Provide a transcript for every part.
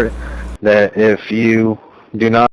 important that if you do not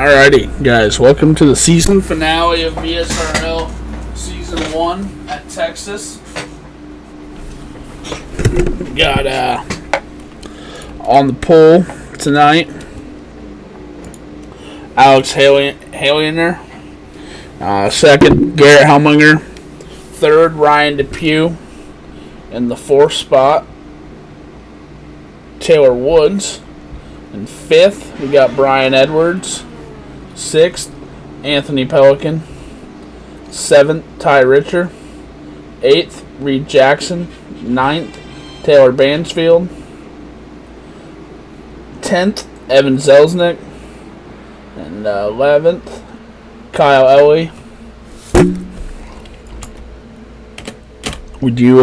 Alrighty, guys, welcome to the season finale of VSRl Season 1 at Texas. Got on the poll tonight, Alex Haliner. Second, Garrett Helminger. Third, Ryan Depew. In the fourth spot, Taylor Woods. And fifth, we got Brian Edwards. Sixth, Anthony Pelican. Seventh, Ty Richer. 8th, Reed Jackson. 9th, Taylor Bansfield. 10th, Evan Zelznick. And 11th, Kyle Ellie. Would you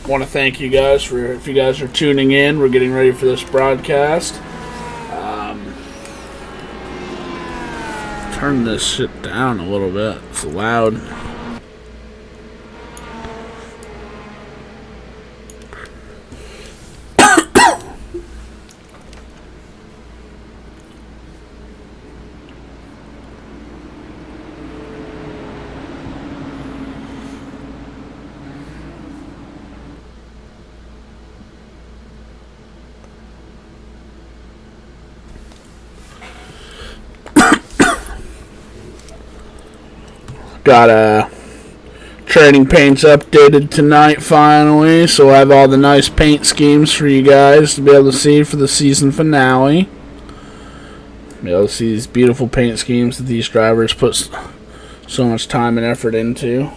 want to thank you guys for, if you guys are tuning in, we're getting ready for this broadcast. Turn this shit down a little bit. It's loud. Got training paints updated tonight finally, so I have all the nice paint schemes for you guys to be able to see for the season finale. Be able to see these beautiful paint schemes that these drivers put so much time and effort into.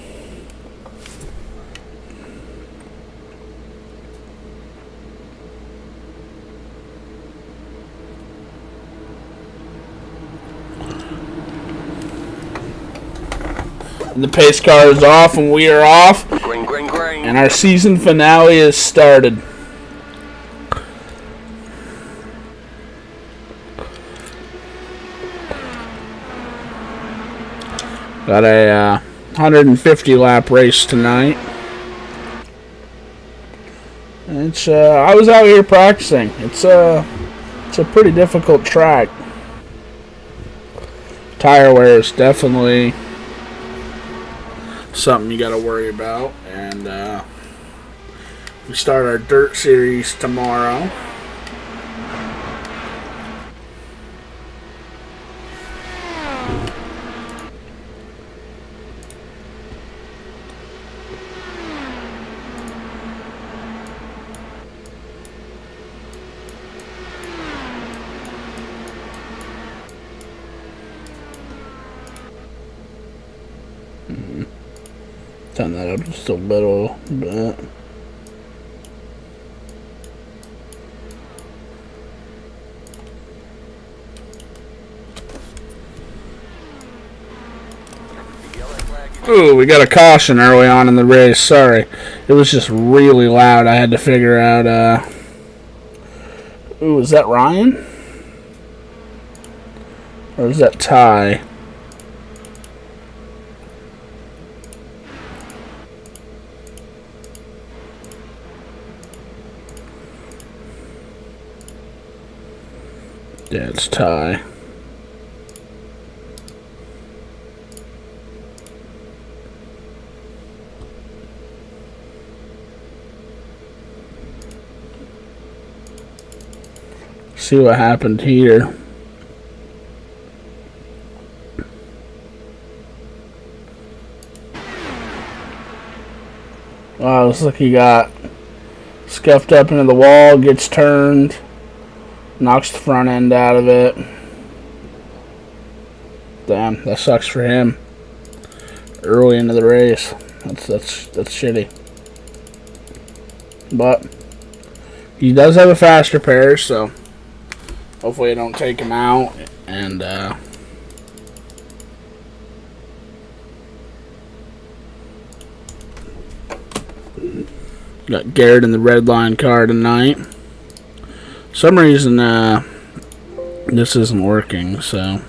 And the pace car is off, and we are off. Green, green, green. And our season finale is started. Got a 150 lap race tonight. It's I was out here practicing. It's a pretty difficult track. Tire wear is definitely something you got to worry about, and we start our dirt series tomorrow. Turn that up just a little bit. Ooh, we got a caution early on in the race. Sorry. It was just really loud. I had to figure out, ooh, is that Ryan? Or is that Ty? Yeah, it's Ty. See what happened here. Wow, looks like he got scuffed up into the wall, gets turned. Knocks the front end out of it. Damn, that sucks for him. Early into the race. That's shitty. But he does have a faster pair, so hopefully I don't take him out. And got Garrett in the red line car tonight. Some reason this isn't working, so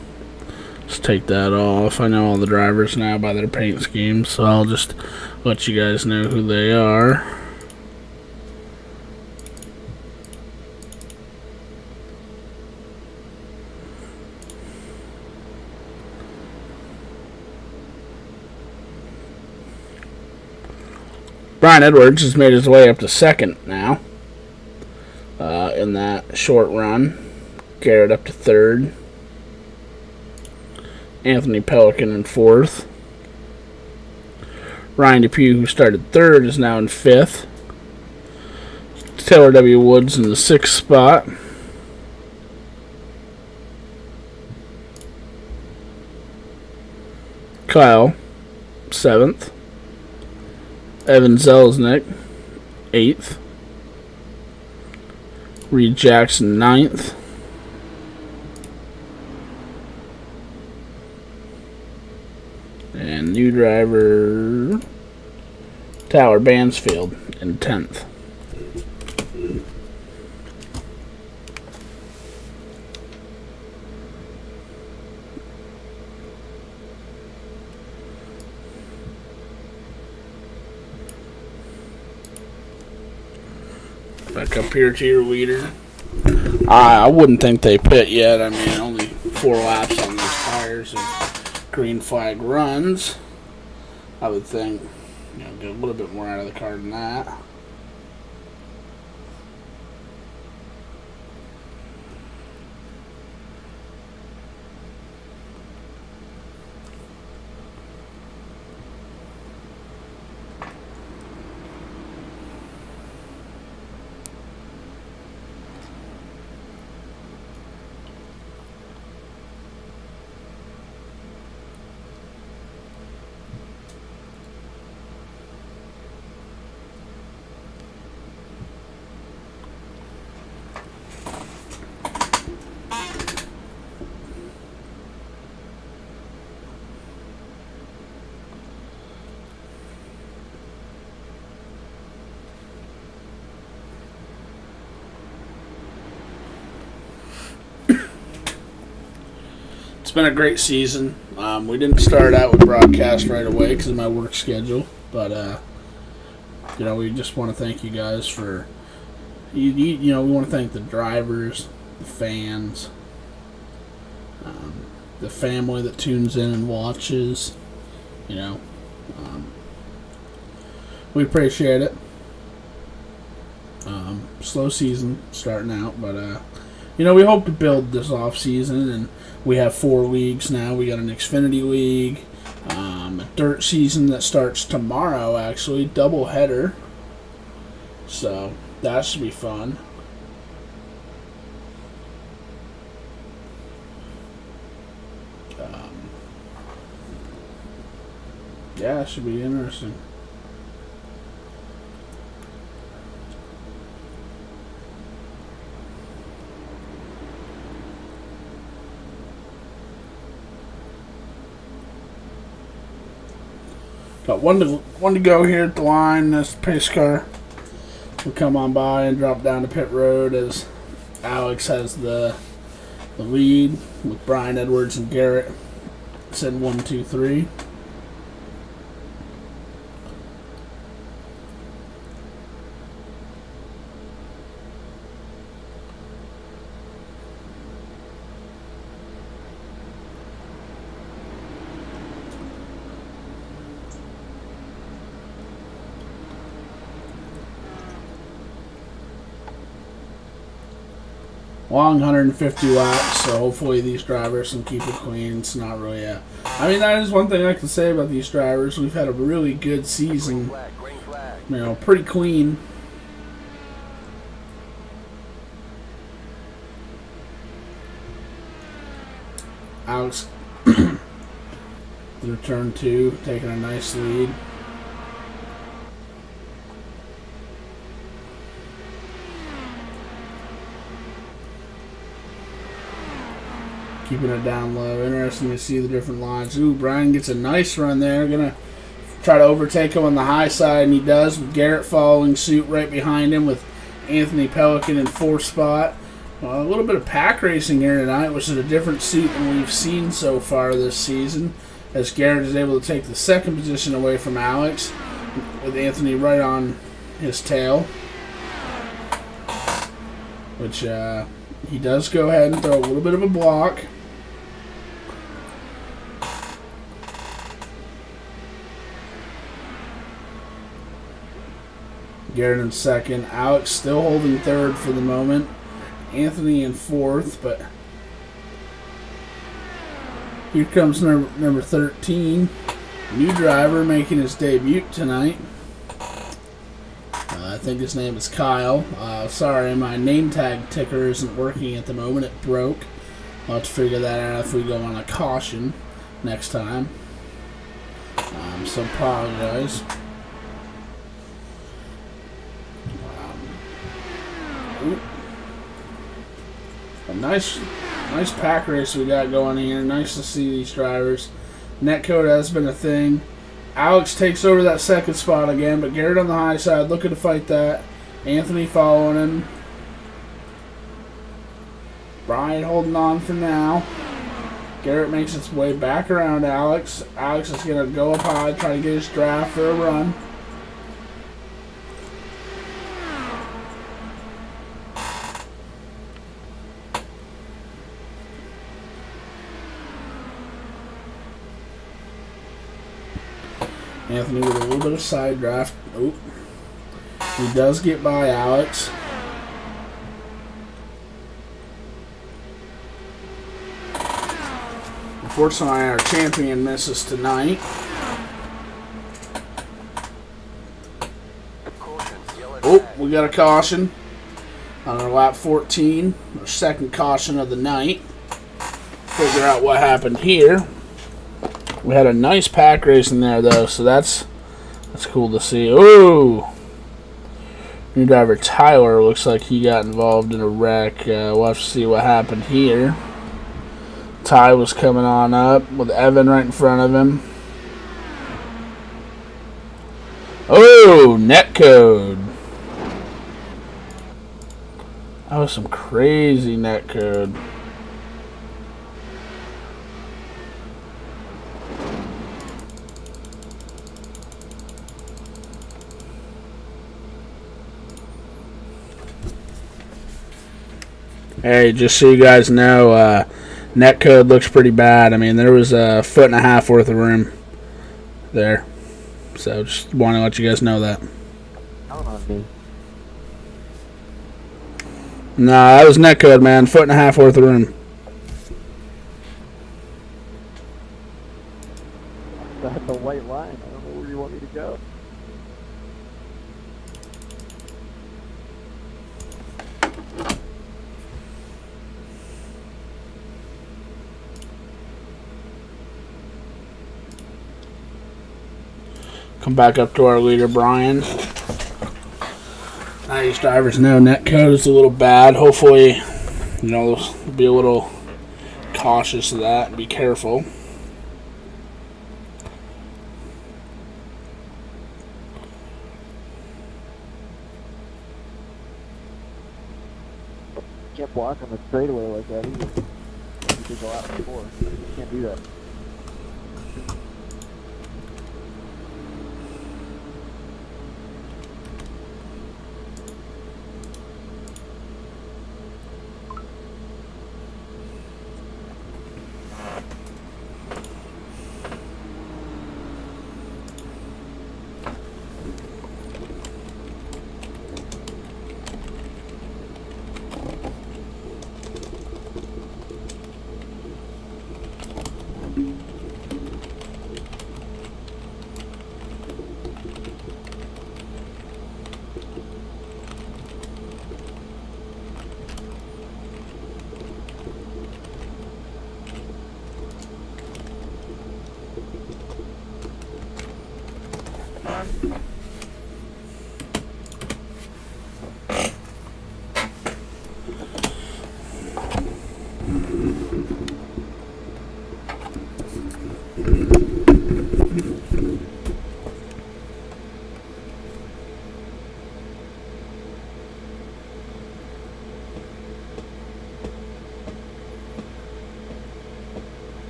let's take that off. I know all the drivers now by their paint schemes, so I'll just let you guys know who they are. Brian Edwards has made his way up to second now. In that short run. Garrett up to third. Anthony Pelican in fourth. Ryan Depew, who started third, is now in fifth. Taylor W. Woods in the sixth spot. Kyle, 7th. Evan Zelznick, 8th. Reed Jackson, 9th. And new driver, Tyler Bansfield, in 10th. Back up here to your leader. I wouldn't think they pit yet. I mean, only 4 laps on these tires and green flag runs. I would think, get a little bit more out of the car than that. It's been a great season. We didn't start out with broadcast right away because of my work schedule, but we just want to thank you guys for we want to thank the drivers, the fans, the family that tunes in and watches. We appreciate it. Slow season starting out, but we hope to build this off season, and we have 4 leagues now. We got an Xfinity League, a dirt season that starts tomorrow, actually, double header. So that should be fun. Yeah, it should be interesting. Got one to go here at the line. This pace car will come on by and drop down to pit road as Alex has the lead with Brian Edwards and Garrett sitting 1, 2, 3. Long 150 laps, so hopefully these drivers can keep it clean. It's not really that is one thing I can say about these drivers. We've had a really good season. Pretty clean. Alex through turn 2, taking a nice lead. Keeping it down low. Interesting to see the different lines. Ooh, Brian gets a nice run there. Gonna try to overtake him on the high side, and he does, with Garrett following suit right behind him with Anthony Pelican in 4th spot. A little bit of pack racing here tonight, which is a different suit than we've seen so far this season, as Garrett is able to take the 2nd position away from Alex, with Anthony right on his tail. Which he does go ahead and throw a little bit of a block. Garrett in 2nd. Alex still holding 3rd for the moment. Anthony in 4th, but here comes number 13. New driver making his debut tonight. I think his name is Kyle. Sorry, my name tag ticker isn't working at the moment. It broke. I'll have to figure that out if we go on a caution next time. So apologize. A nice pack race we got going here. Nice to see these drivers. Netcode has been a thing. Alex takes over that second spot again, but Garrett on the high side looking to fight that. Anthony following him. Brian holding on for now. Garrett makes its way back around Alex. Alex is going to go up high, try to get his draft for a run. Anthony with a little bit of side draft. Oop. He does get by Alex. Unfortunately, our champion misses tonight. Oh, we got a caution on our lap 14. Our second caution of the night. Figure out what happened here. We had a nice pack race in there, though, so that's cool to see. Ooh! New driver Tyler looks like he got involved in a wreck. We'll have to see what happened here. Ty was coming on up with Evan right in front of him. Oh, netcode. That was some crazy netcode. Hey, just so you guys know, netcode looks pretty bad. I mean, there was a 1.5 feet worth of room there. So just want to let you guys know that. Nah, that was netcode, man. 1.5 feet worth of room. That's a white line. I don't know where you want me to go. Come back up to our leader, Brian. Now these drivers know netcode is a little bad. Hopefully, you know, they'll be a little cautious of that and be careful. Can't block on the straightaway like that either. You could go out before. You can't do that.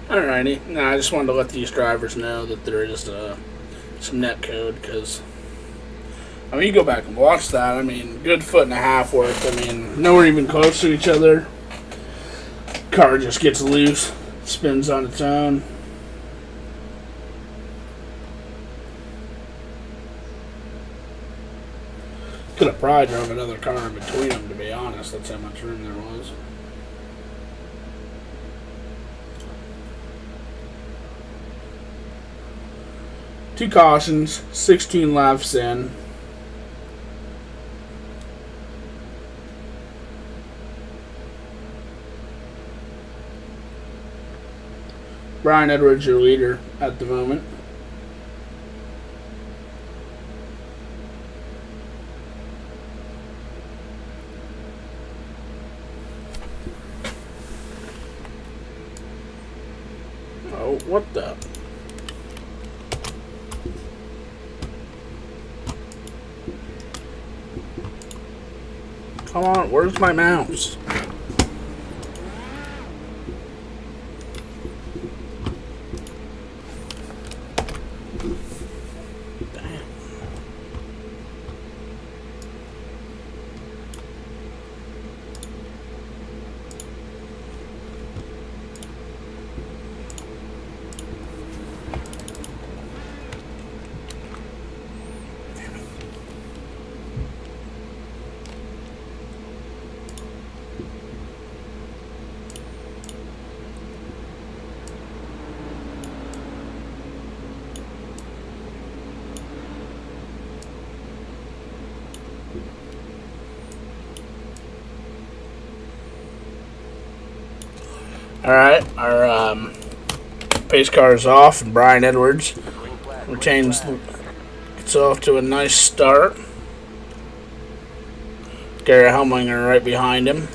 Alrighty. Now, I just wanted to let these drivers know that there is some netcode, because, I mean, you go back and watch that. I mean, good 1.5 feet worth. I mean, nowhere even close to each other. Car just gets loose, spins on its own. Could have probably drove another car in between them, to be honest. That's how much room there was. Two cautions, 16 laps in. Brian Edwards, your leader at the moment. Oh, what the? Come on, where's my mouse? Damn. Alright, our pace car is off, and Brian Edwards gets off to a nice start. Garrett Helminger right behind him.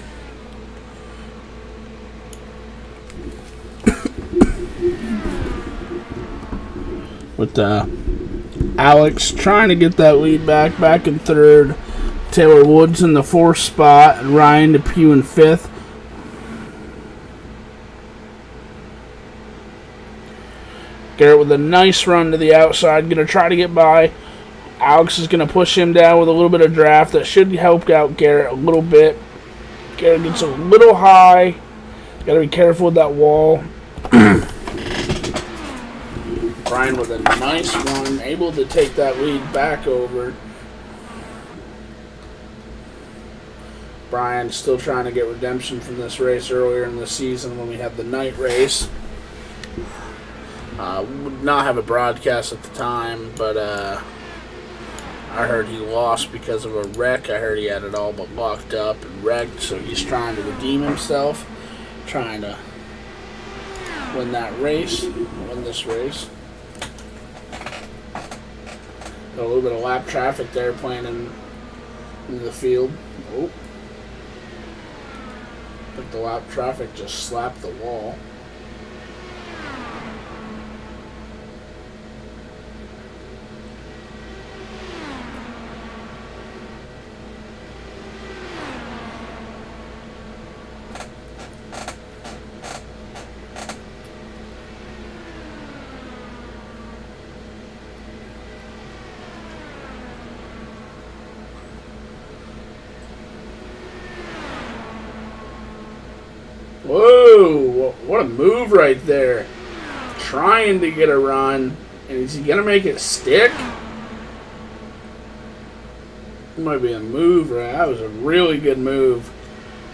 With Alex trying to get that lead back in third. Taylor Woods in the fourth spot, and Ryan Depew in fifth. Garrett with a nice run to the outside, going to try to get by. Alex is going to push him down with a little bit of draft. That should help out Garrett a little bit. Garrett gets a little high. Got to be careful with that wall. Brian with a nice run, able to take that lead back over. Brian still trying to get redemption from this race earlier in the season when we had the night race. Would not have a broadcast at the time, but I heard he lost because of a wreck. I heard he had it all but locked up and wrecked, so he's trying to redeem himself, trying to win this race. Got a little bit of lap traffic there playing in the field. Oh. But the lap traffic just slapped the wall. Whoa, what a move right there. Trying to get a run. And is he going to make it stick? It might be a move, right? That was a really good move.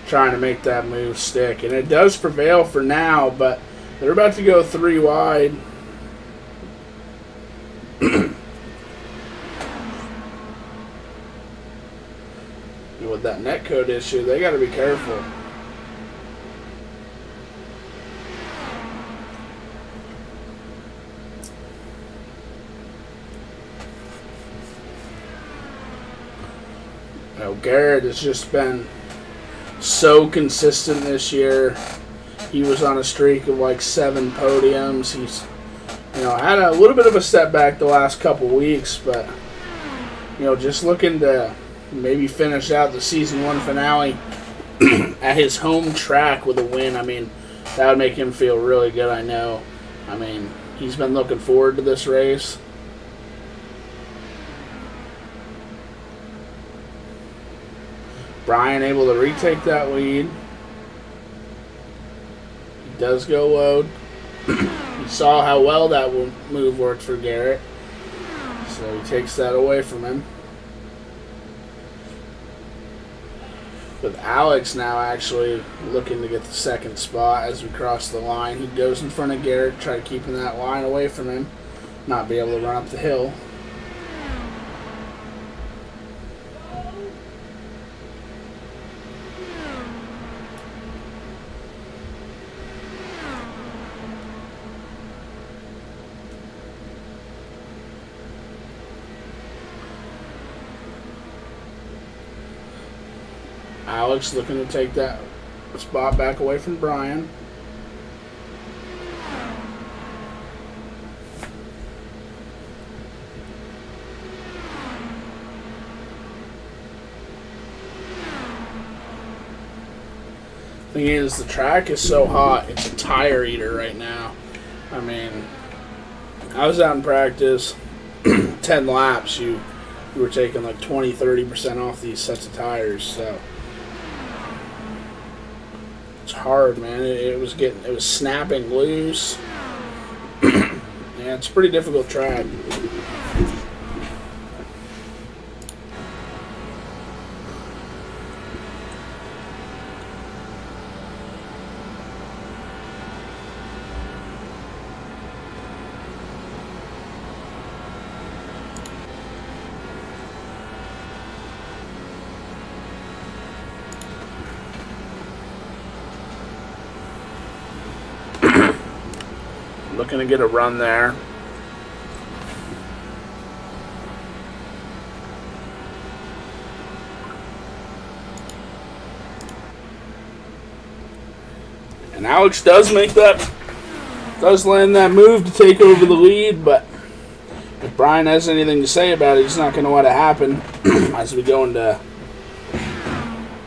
Trying to make that move stick. And it does prevail for now, but they're about to go 3 wide. With that netcode issue, they got to be careful. Garrett has just been so consistent this year. He was on a streak of like 7 podiums. He's, had a little bit of a setback the last couple weeks, but just looking to maybe finish out the season 1 finale at his home track with a win. I mean, that would make him feel really good. I know. I mean, he's been looking forward to this race. Brian able to retake that lead. He does go low. He saw how well that move worked for Garrett. So he takes that away from him. With Alex now actually looking to get the second spot as we cross the line. He goes in front of Garrett, try to keep that line away from him, not be able to run up the hill. Alex looking to take that spot back away from Brian. Thing is, the track is so hot, it's a tire eater right now. I mean, I was out in practice, 10 laps, you were taking like 20-30% off these sets of tires, so it's hard, man. It was snapping loose. Yeah, it's a pretty difficult track. Looking to get a run there. And Alex does land that move to take over the lead, but if Brian has anything to say about it, he's not going to let it happen. As we go into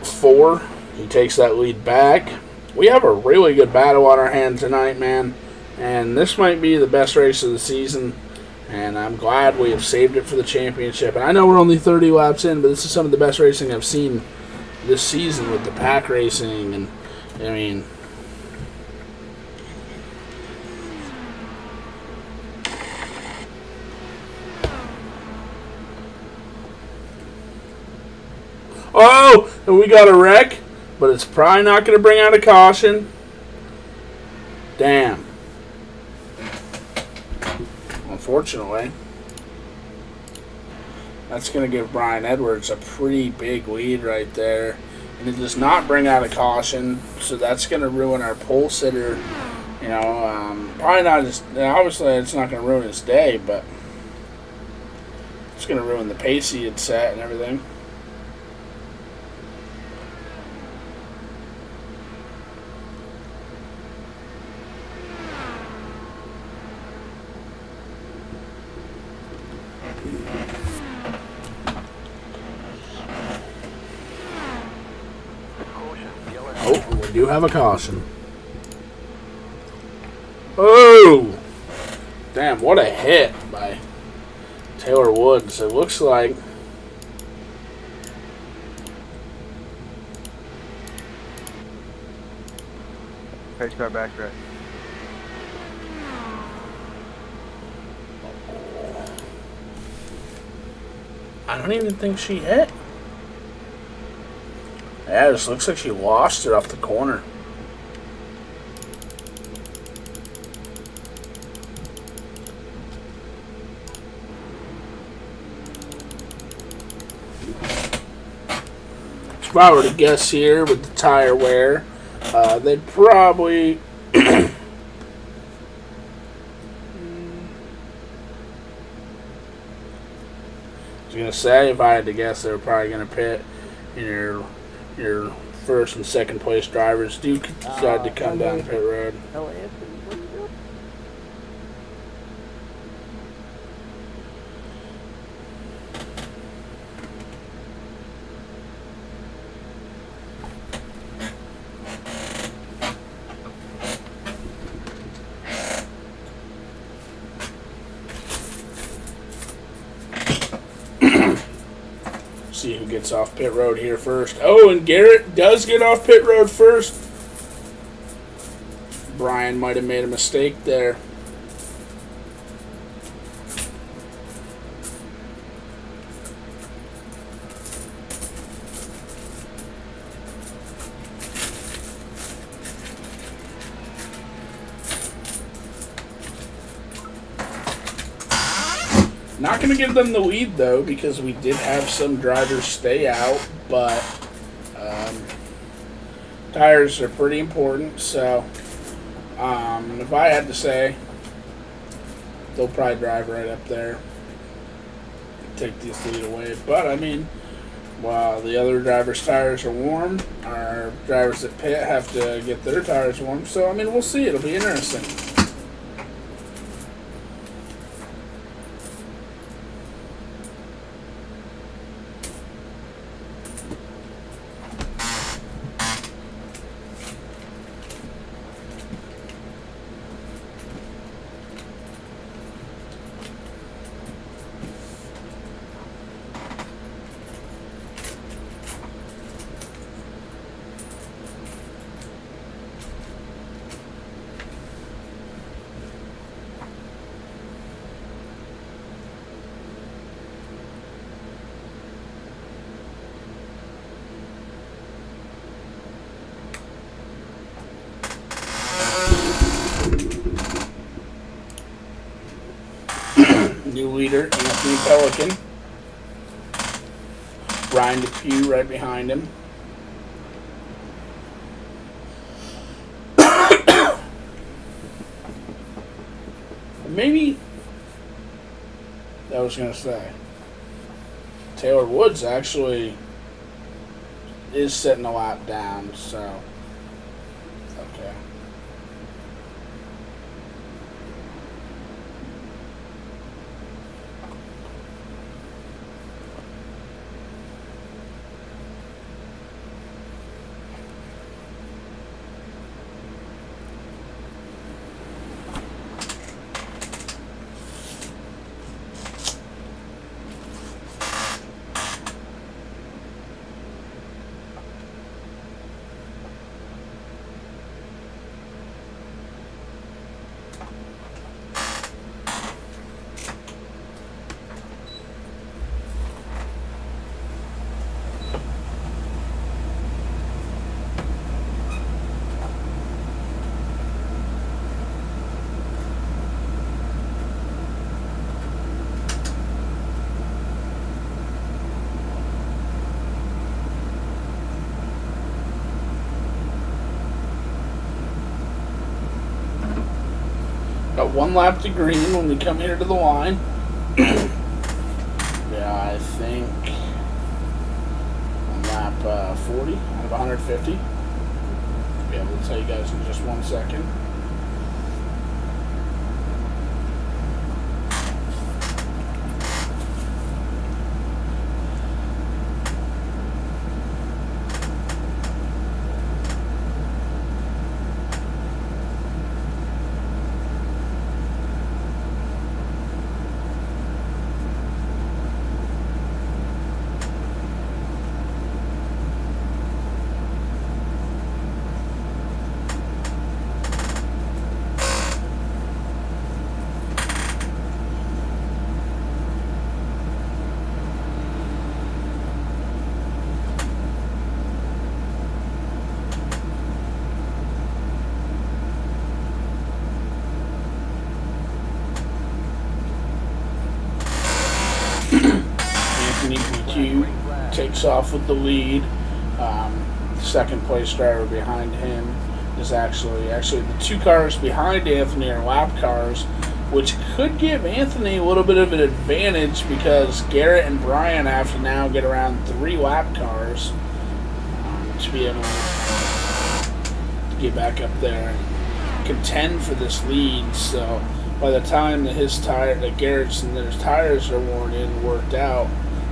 4, he takes that lead back. We have a really good battle on our hand tonight, man. And this might be the best race of the season, and I'm glad we have saved it for the championship. And I know we're only 30 laps in, but this is some of the best racing I've seen this season with the pack racing. And, I mean, oh, and we got a wreck, but it's probably not going to bring out a caution. Damn. Unfortunately, that's going to give Brian Edwards a pretty big lead right there. And it does not bring out a caution, so that's going to ruin our pole sitter. You know, probably not his, obviously it's not going to ruin his day, but it's going to ruin the pace he had set and everything. We do have a caution. Oh! Damn, what a hit by Taylor Woods. It looks like Pace car backtrack. I don't even think she hit. Yeah, it just looks like she lost it off the corner. If I were to guess here with the tire wear, they'd probably I was gonna say, if I had to guess, they were probably gonna pit in your first and second place drivers do decide to come down pit road. Hello, Anthony. What are you doing? See who gets off pit road here first. Oh, and Garrett does get off pit road first. Brian might have made a mistake there. Not going to give them the lead, though, because we did have some drivers stay out, but tires are pretty important, so if I had to say, they'll probably drive right up there, take this lead away. But, I mean, while the other drivers' tires are warm, our drivers at pit have to get their tires warm, so, I mean, we'll see. It'll be interesting. New leader, Anthony Pelican. Ryan Depew right behind him. Maybe, I was going to say, Taylor Woods actually is sitting a lap down, so, okay. Got one lap to green when we come here to the line. Yeah, I think on lap 40 out of 150. I'll be able to tell you guys in just 1 second. Takes off with the lead. Second place driver behind him is actually the 2 cars behind Anthony are lap cars, which could give Anthony a little bit of an advantage because Garrett and Brian have to now get around 3 lap cars to be able to get back up there and contend for this lead. So by the time that Garrett's and their tires are worn in and worked out,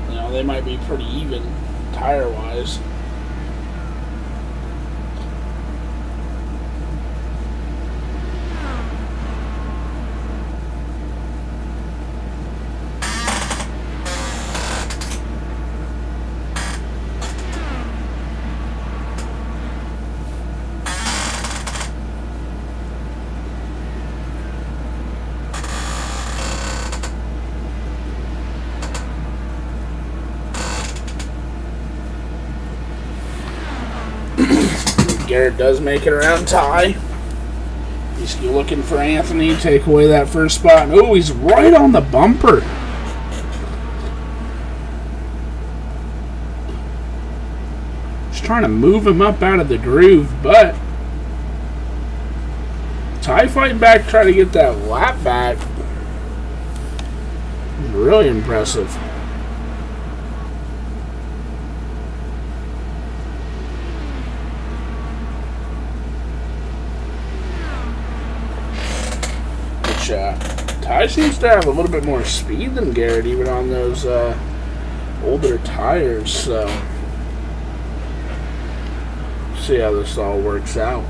you know, they might be pretty even tire-wise. Garrett does make it around Ty. He's looking for Anthony to take away that first spot. Oh, he's right on the bumper. Just trying to move him up out of the groove, but Ty fighting back, trying to get that lap back. Really impressive. Which Ty seems to have a little bit more speed than Garrett, even on those older tires. So see how this all works out.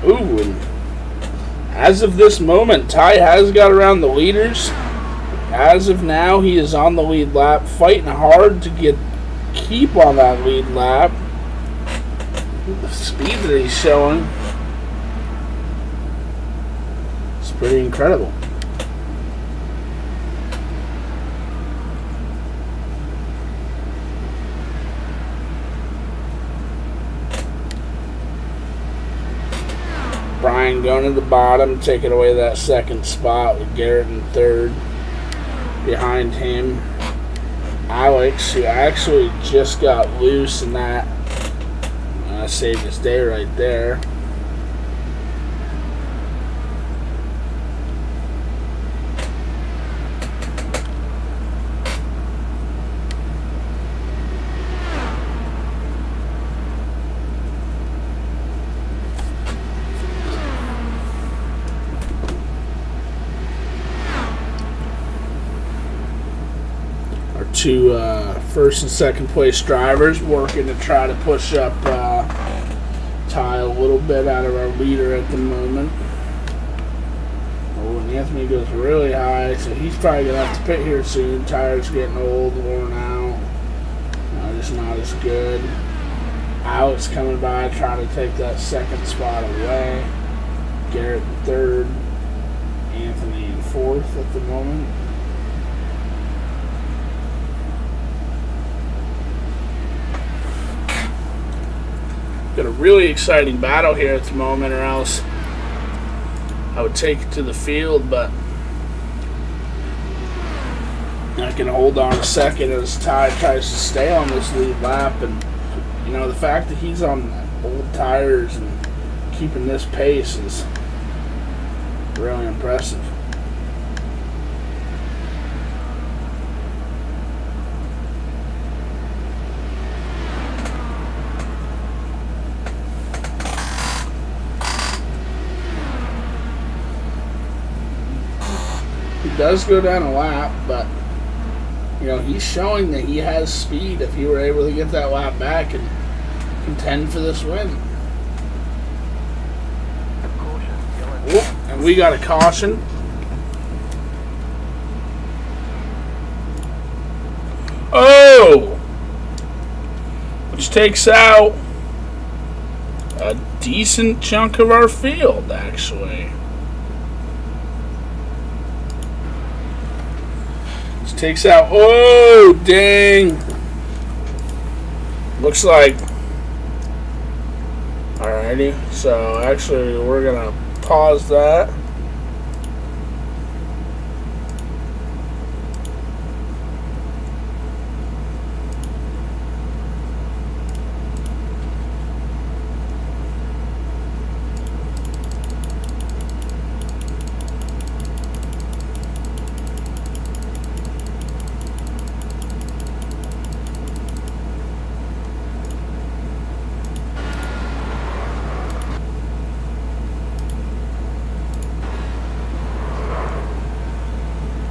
Ooh, and as of this moment, Ty has got around the leaders. As of now, he is on the lead lap, fighting hard to keep on that lead lap. The speed that he's showing is pretty incredible. Brian going to the bottom, taking away that second spot with Garrett in third. Behind him, Alex, who actually just got loose in that. Saved his day right there. Two first and second place drivers working to try to push up Ty a little bit out of our leader at the moment. Oh, and Anthony goes really high, so he's probably going to have to pit here soon. Tires getting old, worn out. Just not as good. Alex coming by trying to take that second spot away. Garrett in third. Anthony in fourth at the moment. Got a really exciting battle here at the moment, or else I would take it to the field, but I can hold on a second as Ty tries to stay on this lead lap. And you know, the fact that he's on old tires and keeping this pace is really impressive. Does go down a lap, but you know, he's showing that he has speed if he were able to get that lap back and contend for this win. Whoop, and we got a caution. Oh! Which takes out a decent chunk of our field, actually. Takes out, oh, dang. Looks like, alrighty, so actually we're going to pause that.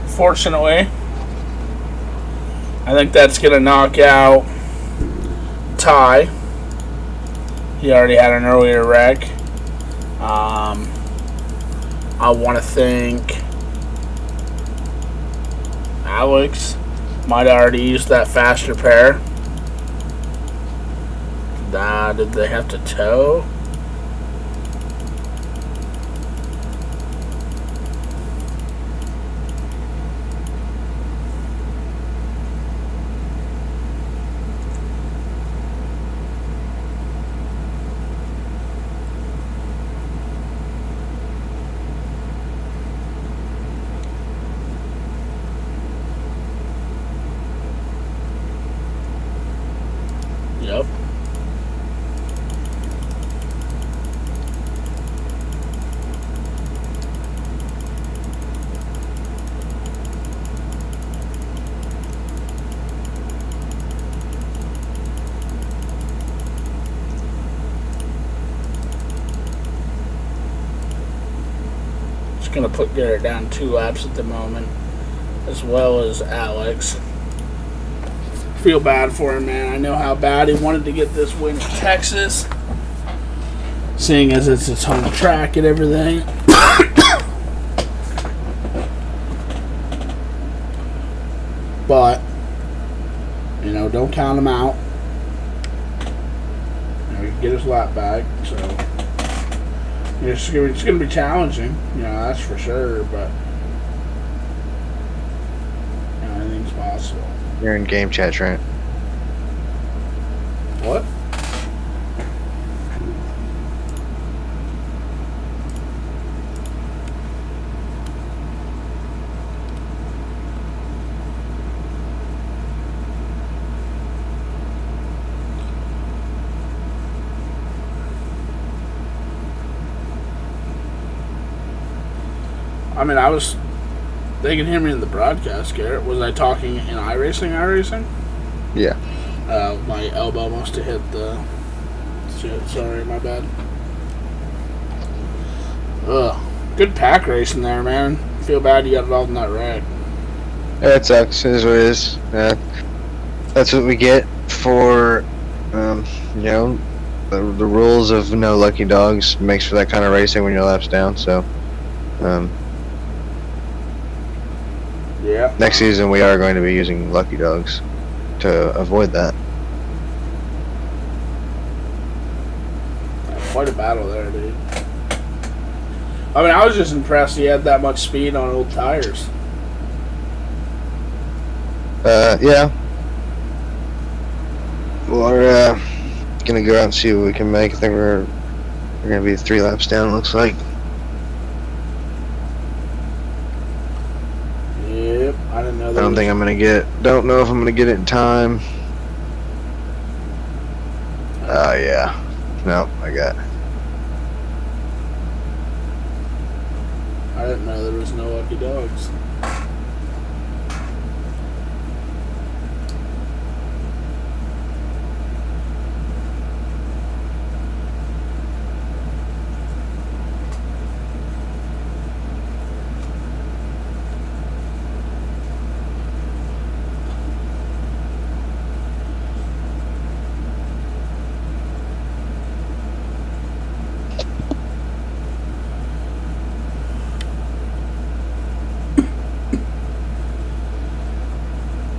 Fortunately, I think that's going to knock out Ty. He already had an earlier wreck. I want to think Alex might have already used that fast repair. Did they have to tow? going to put Garrett down 2 laps at the moment, as well as Alex. Feel bad for him, man. I know how bad he wanted to get this win in Texas, seeing as it's his home track and everything. But, you know, don't count him out. You know, he can get his lap back, so it's going to be challenging, you know, that's for sure, but you know, anything's possible. You're in game chat, Trent. What? I mean, they can hear me in the broadcast, Garrett. Was I talking in iRacing? Yeah. My elbow must have hit the shit. Sorry, my bad. Ugh. Good pack racing there, man. Feel bad you got it all in that wreck. Yeah, it sucks. It is what it is. That's what we get for, you know, the rules of no lucky dogs makes for that kind of racing when your lap's down, so, yeah. Next season we are going to be using lucky dogs to avoid that. Quite a battle there, dude. I mean, I was just impressed he had that much speed on old tires. Yeah. We're gonna go out and see what we can make. I think we're gonna be 3 laps down, it looks like. Yep, I didn't know that. Don't know if I'm gonna get it in time. Yeah. No, I got it. I didn't know there was no lucky dogs.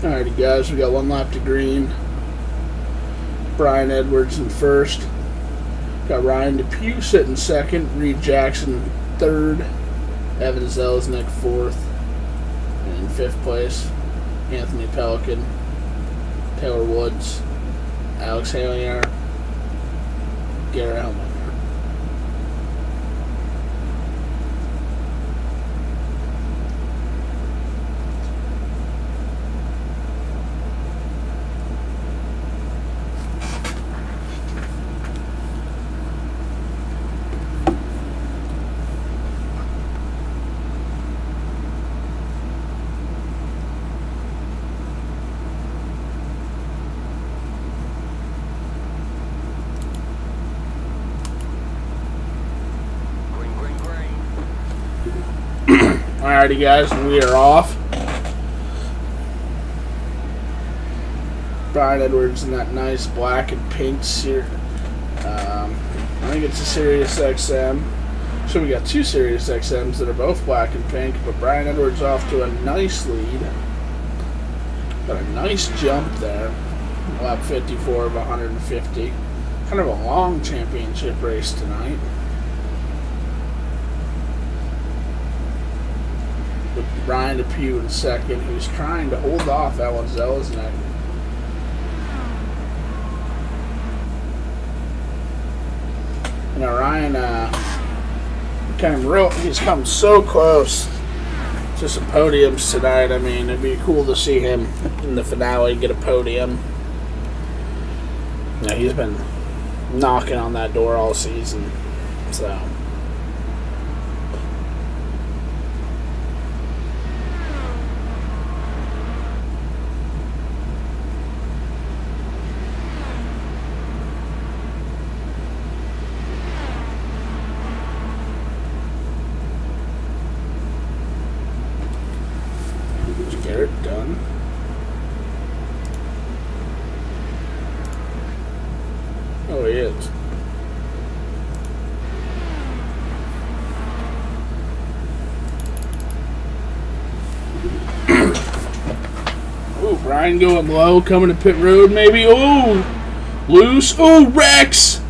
Alrighty, guys, we got 1 lap to green. Brian Edwards in first. Got Ryan Depew sitting second. Reed Jackson third. Evan Zelznick fourth. And in fifth place, Anthony Pelican, Taylor Woods, Alex Halier, Garrett Hellman. Alrighty, guys, we are off. Brian Edwards in that nice black and pink I think it's a Sirius XM. So we got 2 Sirius XMs that are both black and pink, but Brian Edwards off to a nice lead. Got a nice jump there. Lap 54 of 150. Kind of a long championship race tonight. With Ryan Depew in second, who's trying to hold off Alan Zelznick. You know, Ryan he's come so close to some podiums tonight. I mean, it'd be cool to see him in the finale get a podium. You know, he's been knocking on that door all season, so. Ooh, Brian going low, coming to pit road maybe. Ooh, loose. Ooh, Rex.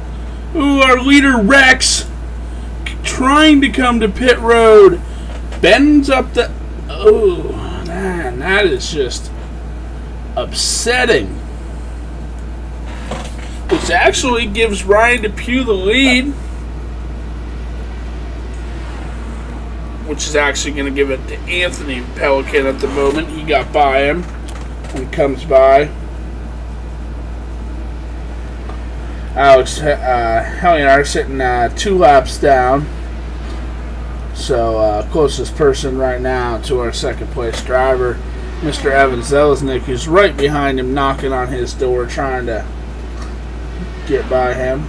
Ooh, our leader Rex trying to come to pit road. Bends up the... Oh, man, that is just upsetting. Which actually gives Ryan Depew the lead. Which is actually going to give it to Anthony Pelican at the moment. He got by him and comes by. Alex Hellinar sitting 2 laps down. So, closest person right now to our second place driver, Mr. Evan Zelznick, who's right behind him, knocking on his door, trying to get by him.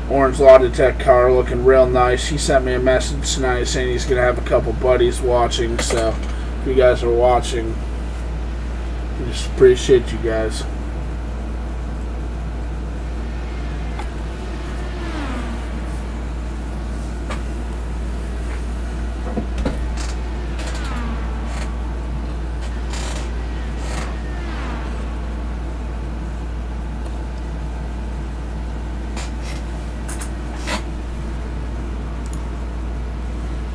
Orange Logitech car looking real nice. He sent me a message tonight saying he's going to have a couple buddies watching. So, if you guys are watching, I just appreciate you guys.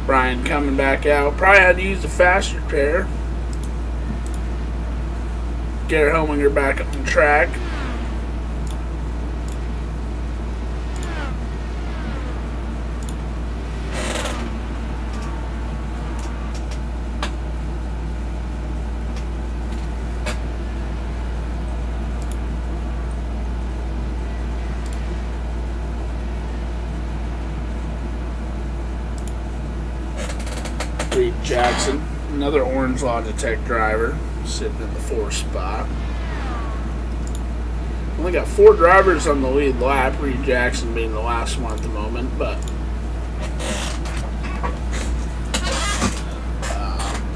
Brian coming back out. Probably had to use the faster pair. Garrett Helminger back up on track. Reed Jackson, another Orange Logitech driver, sitting in the 4th spot. Only got 4 drivers on the lead lap, Reed Jackson being the last one at the moment, but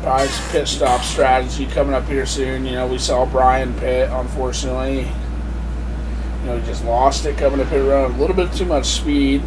probably some pit stop strategy coming up here soon. You know, we saw Brian pit, unfortunately. You know, he just lost it coming to pit road. A little bit too much speed.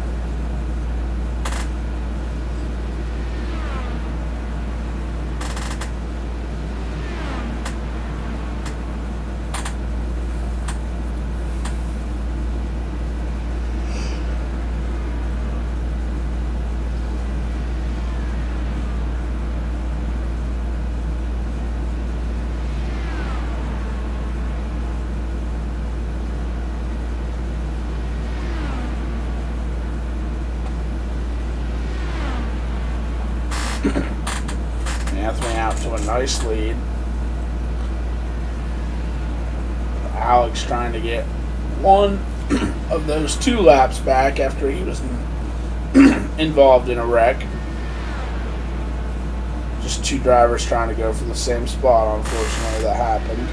Anthony out to a nice lead. Alex trying to get one of those 2 laps back after he was involved in a wreck. Just 2 drivers trying to go for the same spot, unfortunately, that happened.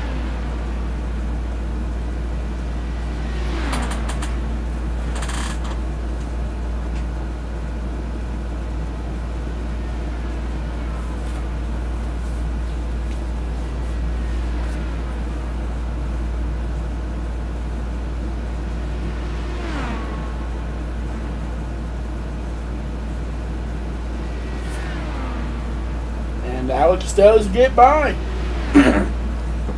Alex does get by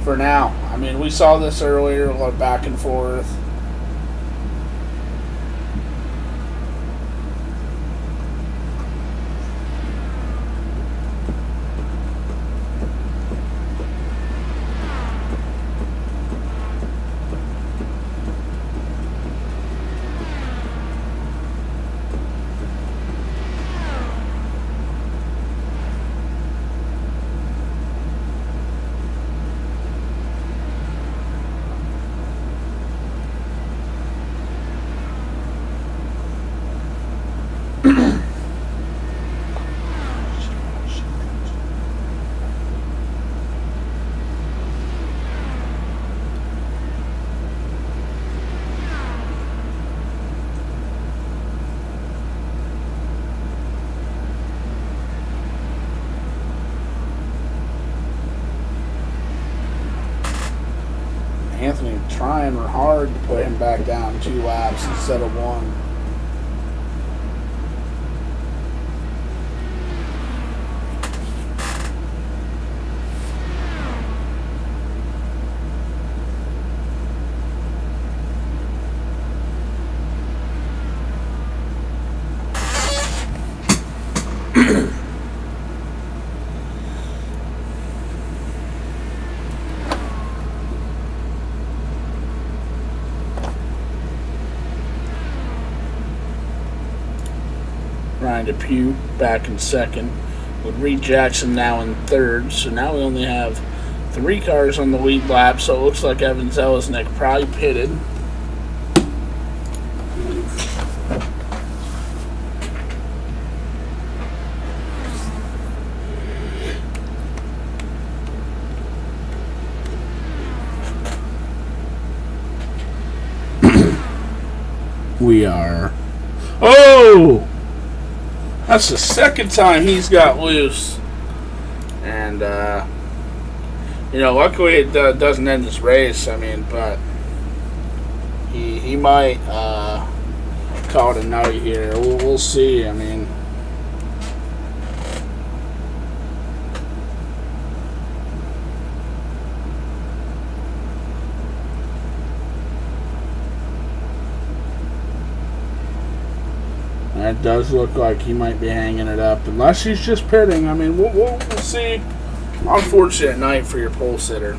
for now. I mean, we saw this earlier, a lot of back and forth. Anthony trying hard to put him back down 2 laps instead of 1. Ryan Depew back in second, with Reed Jackson now in third. So now we only have 3 cars on the lead lap, so it looks like Evan Zelaznik probably pitted. We are. Oh! That's the second time he's got loose. And, luckily it doesn't end this race. I mean, but he might call it a night here. We'll see. I mean, it does look like he might be hanging it up, unless he's just pitting. I mean, we'll see. Unfortunate night for your pole sitter.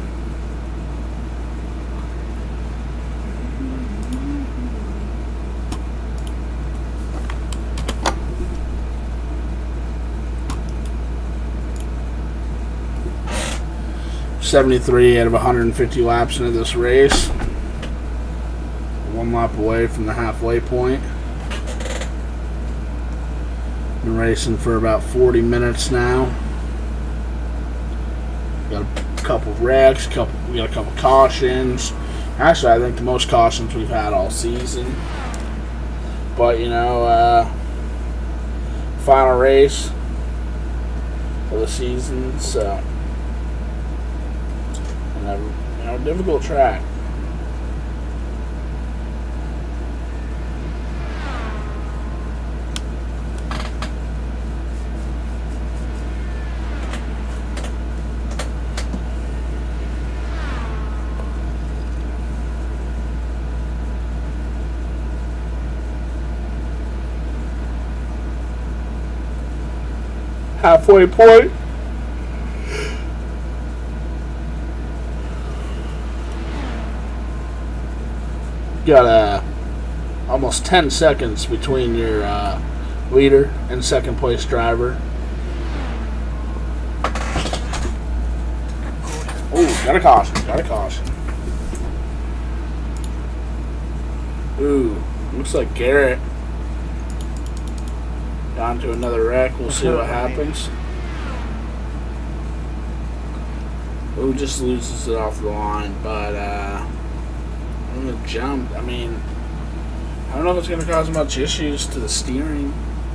.73 out of 150 laps into this race. 1 lap away from the halfway point. Been racing for about 40 minutes now. Got a couple wrecks, we got a couple cautions. Actually, I think the most cautions we've had all season. But, final race of the season, so, and a difficult track. Halfway point. Got almost 10 seconds between your leader and second place driver. Oh, got a caution. Ooh, looks like Garrett on to another wreck. We'll see what happens. Ooh, just loses it off the line, but I'm gonna jump. I mean, I don't know if it's gonna cause much issues to the steering,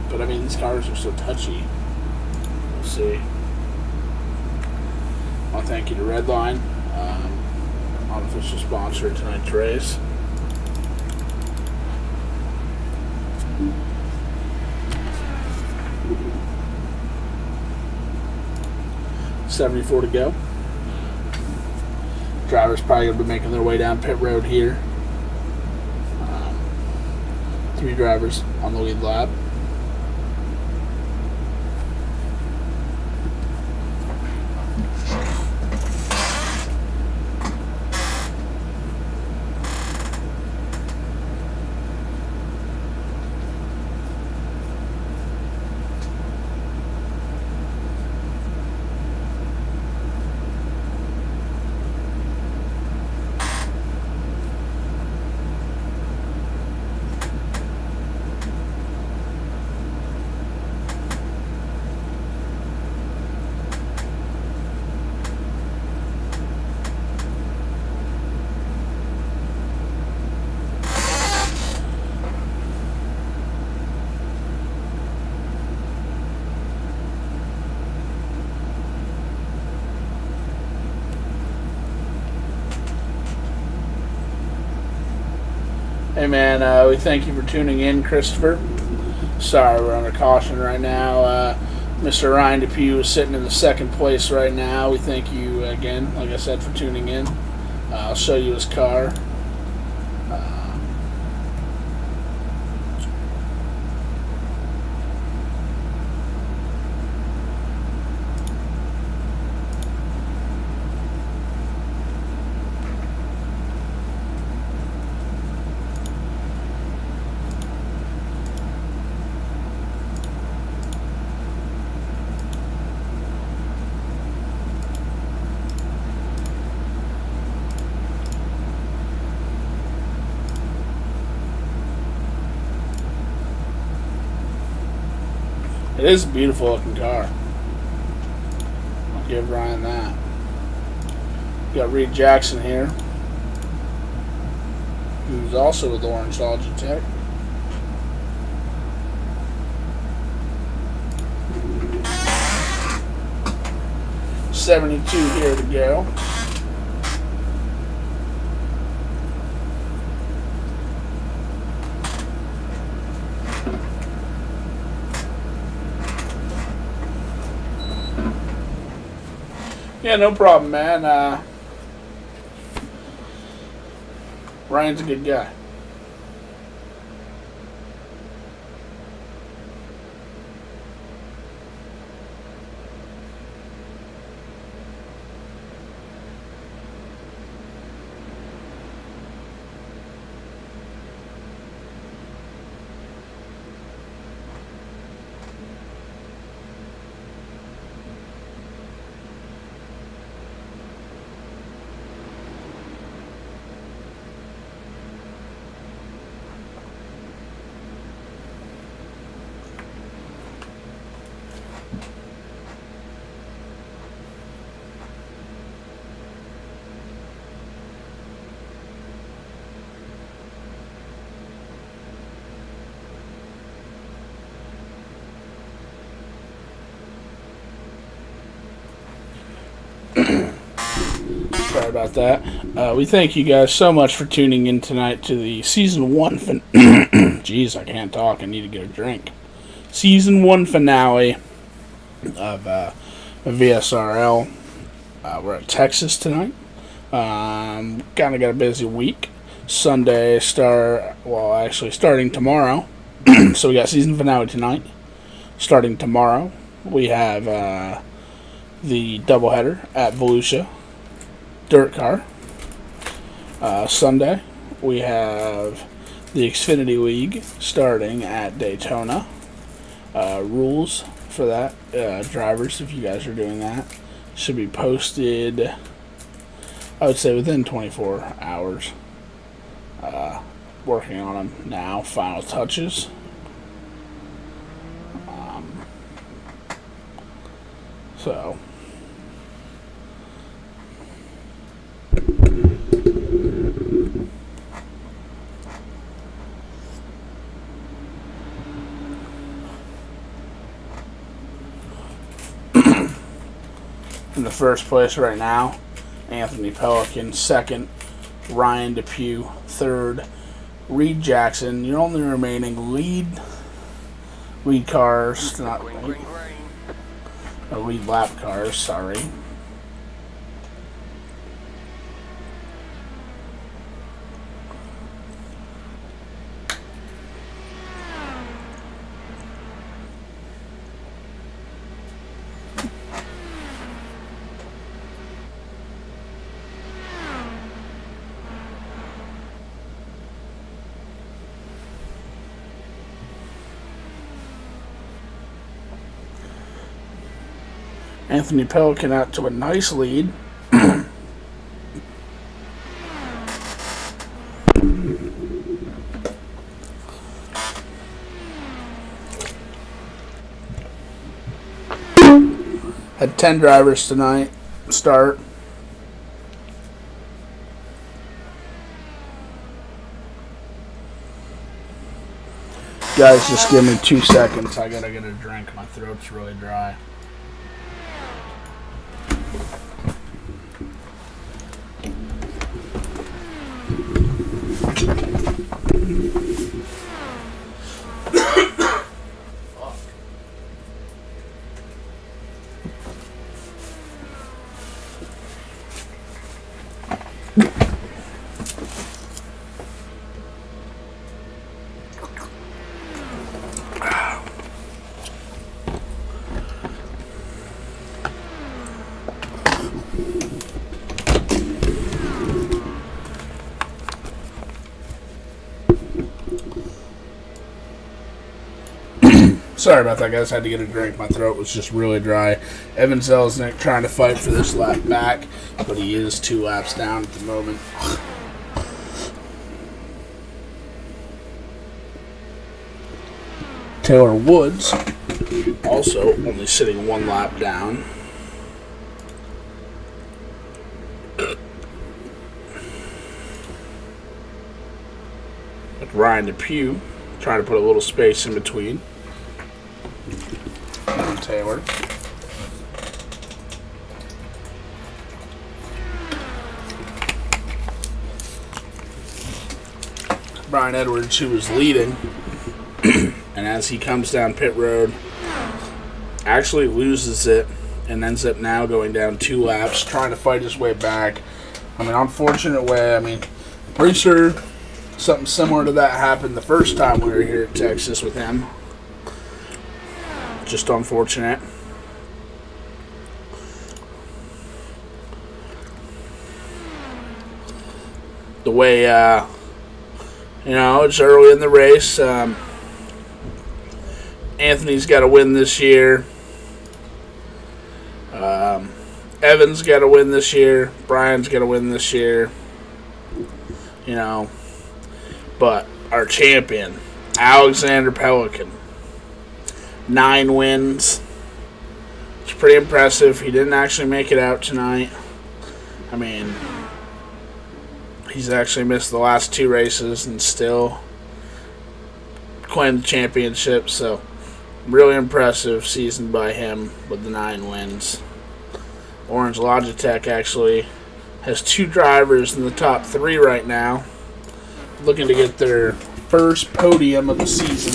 but I mean, these cars are so touchy. We'll see. I want to thank you to Redline, unofficial sponsor of tonight's race. .74 to go. Drivers probably going to be making their way down pit road here. 3 drivers on the lead lap. Hey man, we thank you for tuning in, Christopher. Sorry, we're under caution right now. Mr. Ryan Depew is sitting in the second place right now. We thank you again, like I said, for tuning in. I'll show you his car. It is a beautiful looking car. I'll give Ryan that. We got Reed Jackson here, who's also with Orange Logitech. $72 here to go. Yeah, no problem, man. Ryan's a good guy. Sorry about that. We thank you guys so much for tuning in tonight to the Season 1 Jeez, I can't talk. I need to get a drink. Season 1 finale of VSRL. We're at Texas tonight. Kind of got a busy week. Sunday starting tomorrow. So we got season finale tonight. Starting tomorrow, we have the doubleheader at Volusia Dirt Car. Sunday, we have the Xfinity League starting at Daytona. Rules for that, drivers, if you guys are doing that, should be posted, I would say, within 24 hours. Working on them now, final touches. So, in the first place right now, Anthony Pelican. Second, Ryan Depew. Third, Reed Jackson. Your only remaining lead cars, lead lap cars, sorry. Anthony Pelican out to a nice lead. Had 10 drivers tonight start. Guys, just give me 2 seconds. I gotta get a drink. My throat's really dry. Sorry about that, guys. I had to get a drink. My throat was just really dry. Evan Zelznick trying to fight for this lap back, but he is 2 laps down at the moment. Taylor Woods Also, only sitting 1 lap down. With Ryan Depew, trying to put a little space in between. And Taylor. Brian Edwards, who was leading, and as he comes down pit road, actually loses it and ends up now going down 2 laps, trying to fight his way back. I mean, unfortunate way. I mean, pretty sure something similar to that happened the first time we were here at Texas with him. Just unfortunate. The way, it's early in the race. Anthony's got to win this year. Evan's got to win this year. Brian's got to win this year. But our champion, Alexander Pelican, 9 wins. It's pretty impressive. He didn't actually make it out tonight. I mean, he's actually missed the last 2 races and still claimed the championship. So, really impressive season by him with the 9 wins. Orange Logitech actually has 2 drivers in the top 3 right now, looking to get their first podium of the season.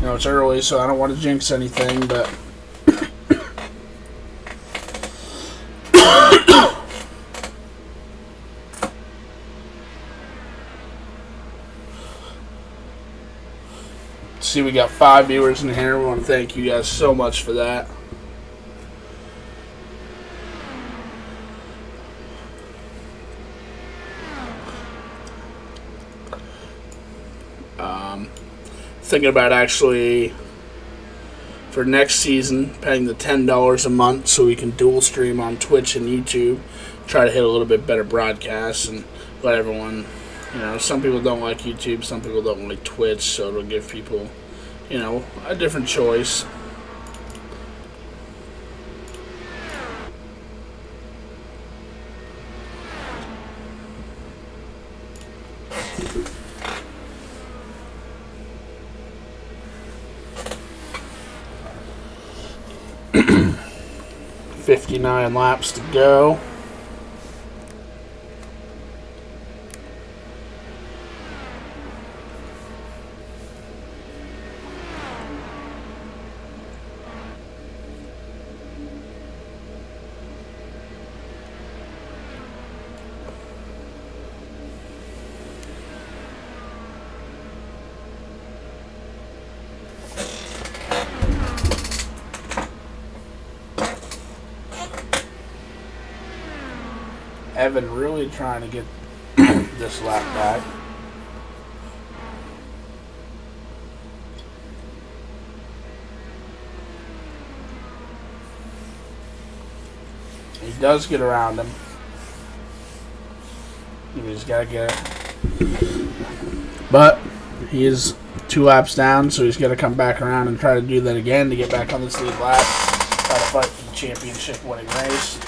It's early, so I don't want to jinx anything, but see, we got 5 viewers in here. We want to thank you guys so much for that. Thinking about actually for next season paying the $10 a month so we can dual stream on Twitch and YouTube. Try to hit a little bit better broadcasts and let everyone, some people don't like YouTube, some people don't like Twitch, so it'll give people, a different choice. .59 laps to go. Evan really trying to get this lap back. He does get around him. He's got to get it. But he is 2 laps down, so he's got to come back around and try to do that again to get back on this lead lap. Try to fight for the championship winning race.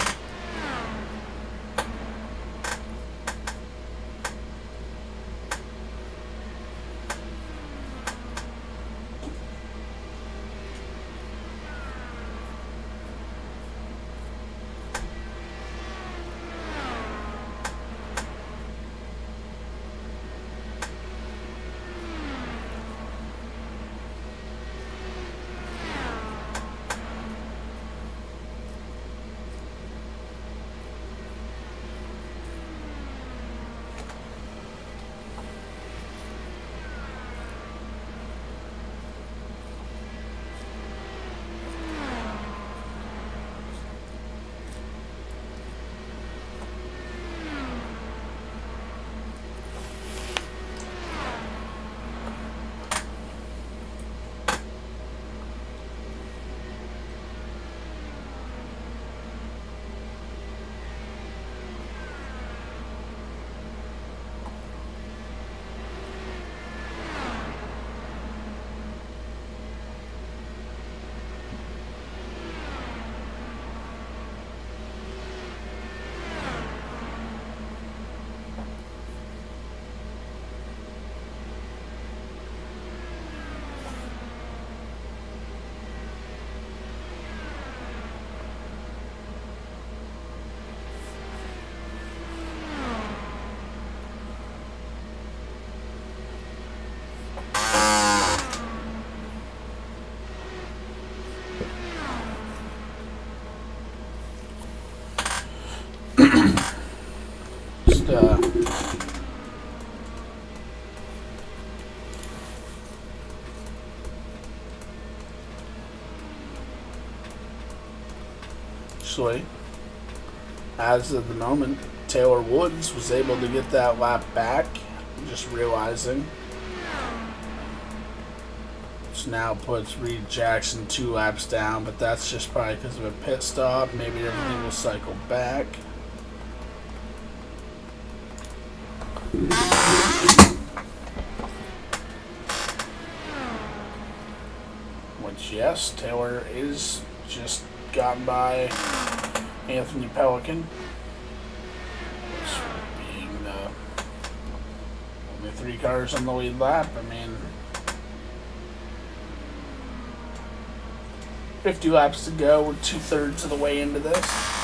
actually, as of the moment, Taylor Woods was able to get that lap back. Just realizing. Which now puts Reed Jackson 2 laps down, but that's just probably because of a pit stop. Maybe everything will cycle back. Which, yes, Taylor is just gotten by Anthony Pelican. Being the only 3 cars on the lead lap. I mean, 50 laps to go. We're 2/3 of the way into this.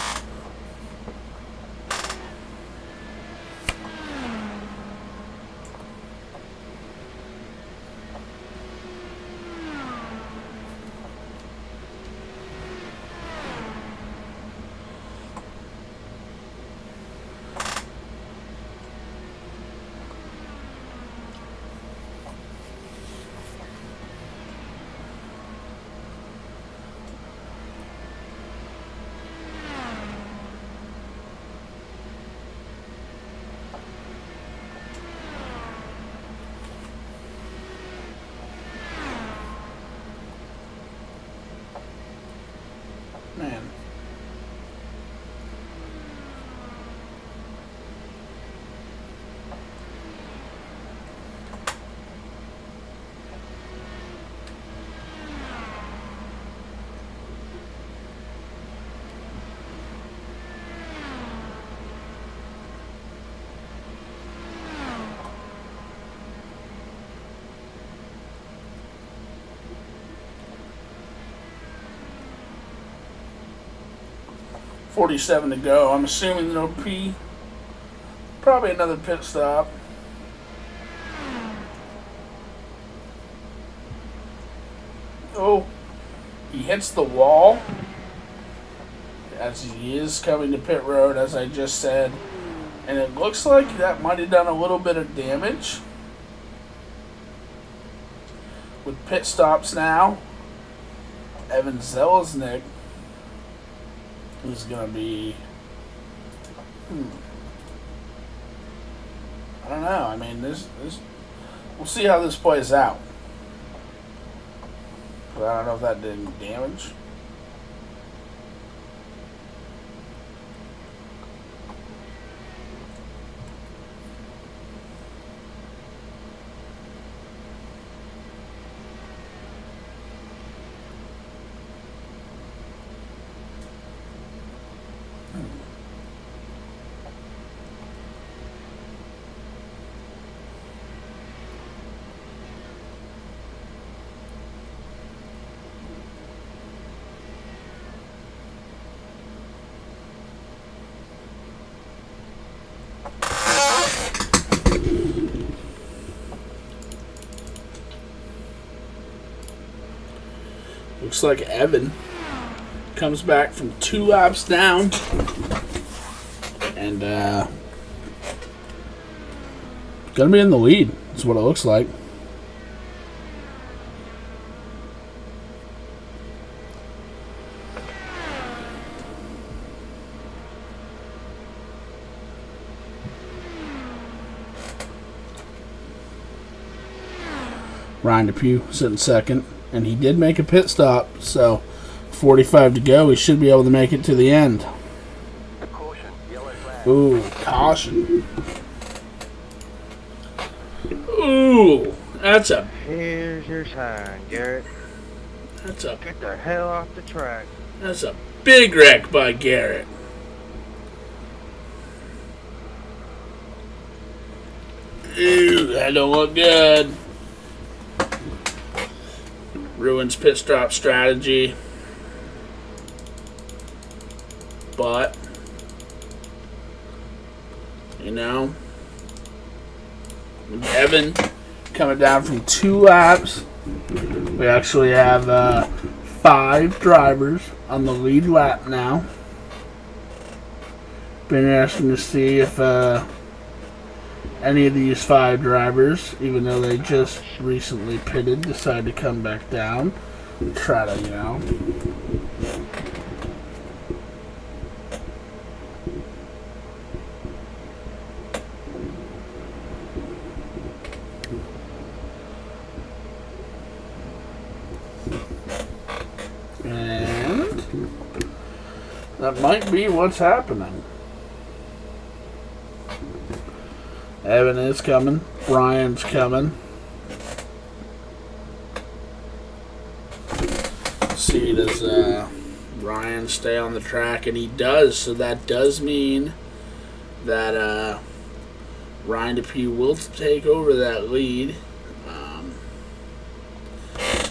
Man. .47 to go. I'm assuming there'll be probably another pit stop. Oh, he hits the wall as he is coming to pit road, as I just said. And it looks like that might have done a little bit of damage. With pit stops now, Evan Zelznick is going to be... I don't know. I mean, this we'll see how this plays out. But I don't know if that did any damage. Looks like Evan comes back from 2 laps down and gonna be in the lead. That's what it looks like. Ryan Depew sitting second. And he did make a pit stop, so 45 to go. He should be able to make it to the end. Caution, yellow flag. Ooh, caution. Ooh, that's a... Here's your sign, Garrett. That's a... Get the hell off the track. That's a big wreck by Garrett. Ooh, that don't look good. Ruins pit stop strategy. But, you know, Evan coming down from 2 laps. We actually have 5 drivers on the lead lap now. Be interesting to see if any of these 5 drivers, even though they just recently pitted, decide to come back down and try to, you know, That might be what's happening. Evan is coming. Brian's coming. Let's see, does Ryan stay on the track? And he does, so that does mean that Ryan Depew will take over that lead.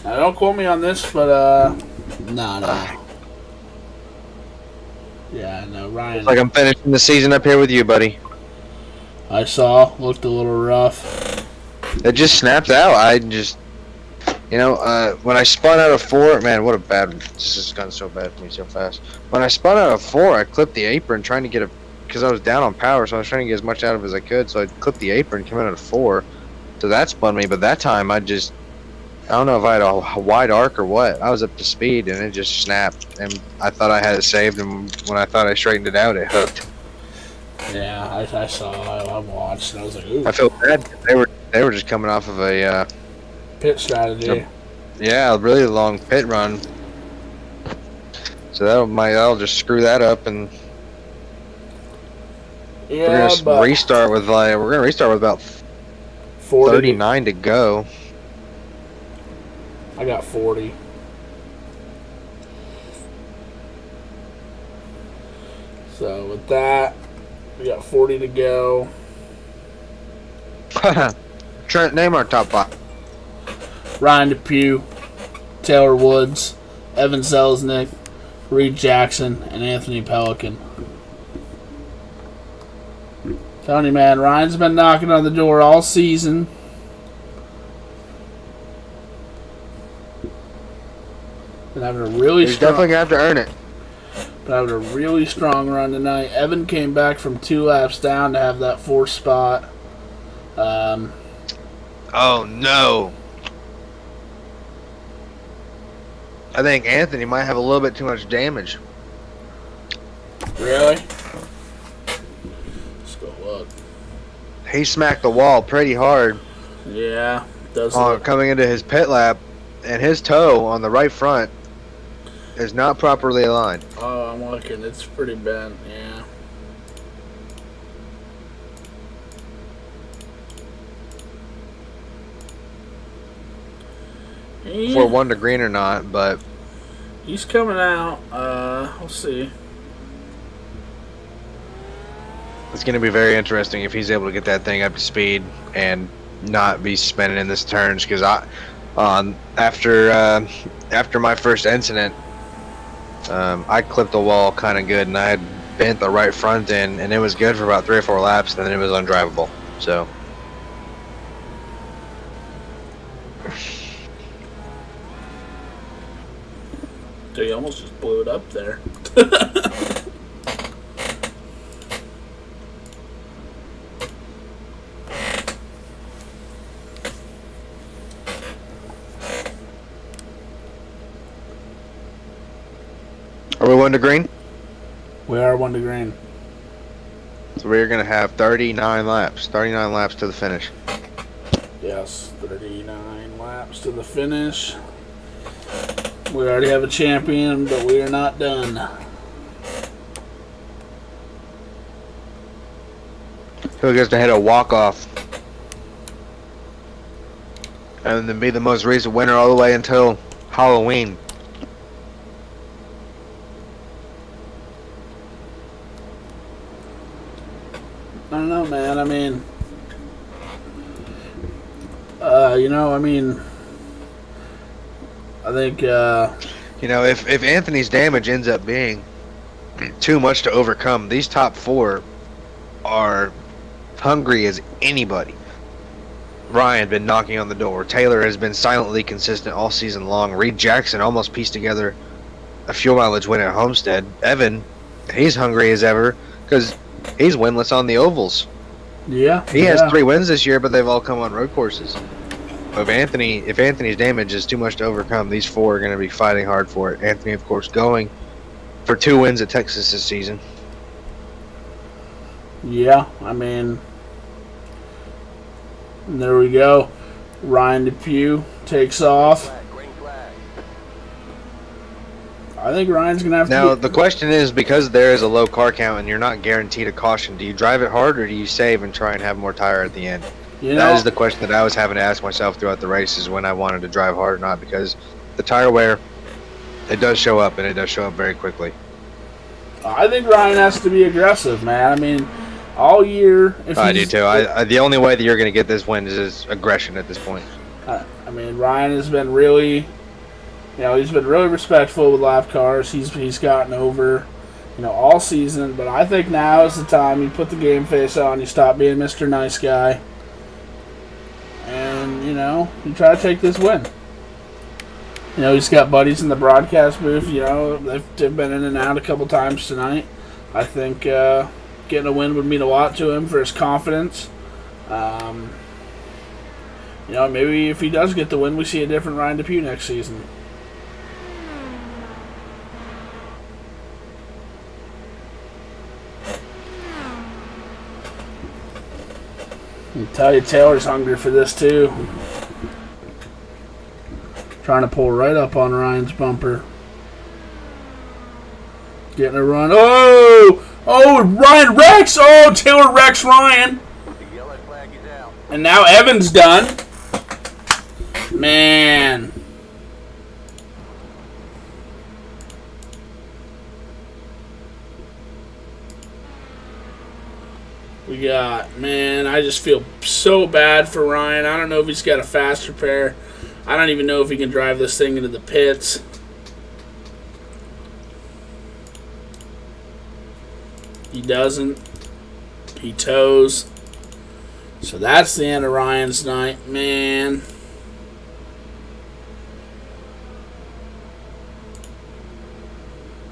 Now don't quote me on this, but no. Yeah, no, Ryan. It's like I'm finishing the season up here with you, buddy. I saw, looked a little rough. It just snapped out. I just, when I spun out of 4, man, what a bad. This has gone so bad for me so fast. When I spun out of 4, I clipped the apron trying to get because I was down on power, so I was trying to get as much out of it as I could. So I clipped the apron, came out of 4, so that spun me. But that time I don't know if I had a wide arc or what. I was up to speed and it just snapped, and I thought I had it saved, and when I thought I straightened it out, it hooked. Yeah, I saw. I watched, and I was like, ooh. I felt bad. They were just coming off of a Pit strategy. a really long pit run. So that'll just screw that up, and Yeah, we're gonna restart with about 40. 39 to go. I got 40. So with that, we got 40 to go. Trent, name our top 5. Ryan Depew, Taylor Woods, Evan Selznick, Reed Jackson, and Anthony Pelican. Telling you, man, Ryan's been knocking on the door all season. Been having a really He's strong, definitely gonna have to earn it. been having a really strong run tonight. Evan came back from 2 laps down to have that 4th spot. Oh no! I think Anthony might have a little bit too much damage. Really? Let's go look. He smacked the wall pretty hard Yeah, does on look. coming into his pit lap, and his toe on the right front is not properly aligned. Oh, I'm looking. It's pretty bent. Yeah. For 1 to green or not, but He's coming out. We'll see. it's going to be very interesting if he's able to get that thing up to speed and not be spinning in this turns. Because after my first incident, I clipped the wall kind of good, and I had bent the right front end, and it was good for about 3 or 4 laps, and then it was undrivable. So. Dude, he almost just blew it up there. Are we 1 to green? We are 1 to green. So we're going to have 39 laps. 39 laps to the finish. Yes, 39 laps to the finish. We already have a champion, but we are not done. Who gets to hit a walk-off and then be the most recent winner all the way until Halloween. I don't know, man. I mean, I think, if Anthony's damage ends up being too much to overcome, these top 4 are hungry as anybody. Ryan been knocking on the door. Taylor has been silently consistent all season long. Reed Jackson almost pieced together a fuel mileage win at Homestead. Evan, he's hungry as ever because he's winless on the ovals. yeah. He has 3 wins this year, but they've all come on road courses. If Anthony's damage is too much to overcome, these 4 are going to be fighting hard for it. Anthony, of course, going for 2 wins at Texas this season. Yeah, I mean, there we go. Ryan Depew takes off. Green flag. I think Ryan's gonna have Now to. the question is, because there is a low car count and you're not guaranteed a caution, do you drive it hard or do you save and try and have more tire at the end? You That know, is the question that I was having to ask myself throughout the races when I wanted to drive hard or not, because the tire wear, it does show up, and it does show up very quickly. I think Ryan has to be aggressive, man. I mean, all year. If I do he's- too. The only way that you're going to get this win is aggression at this point. I mean, Ryan has been really, he's been really respectful with lap cars. He's gotten over, all season. But I think now is the time you put the game face on. You stop being Mr. Nice Guy, and you try to take this win. He's got buddies in the broadcast booth. They've been in and out a couple times tonight. I think getting a win would mean a lot to him for his confidence. Maybe if he does get the win, we see a different Ryan Depew next season. I tell you, Taylor's hungry for this too. Trying to pull right up on Ryan's bumper. Getting a run. Oh, Ryan Rex. Oh, Taylor Rex Ryan. The yellow flag is out. And now Evan's done. Man. I just feel so bad for Ryan. I don't know if he's got a fast repair. I don't even know if he can drive this thing into the pits. He doesn't. He tows. So that's the end of Ryan's night, man.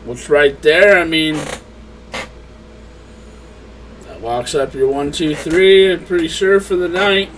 Which right there, I mean, that walks up your 1, 2, 3. I'm pretty sure for the night.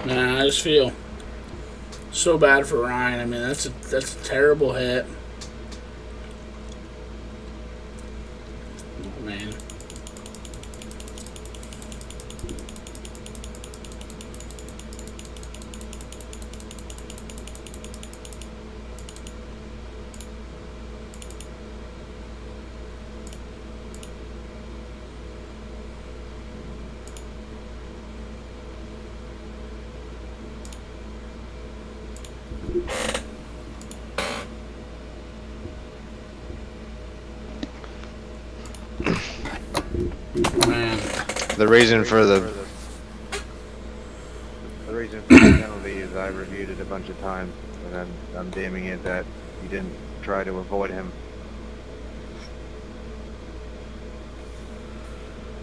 Man, I just feel so bad for Ryan. I mean, that's a terrible hit. Oh, man. Man. The reason for the penalty is I reviewed it a bunch of times, and I'm deeming it that you didn't try to avoid him,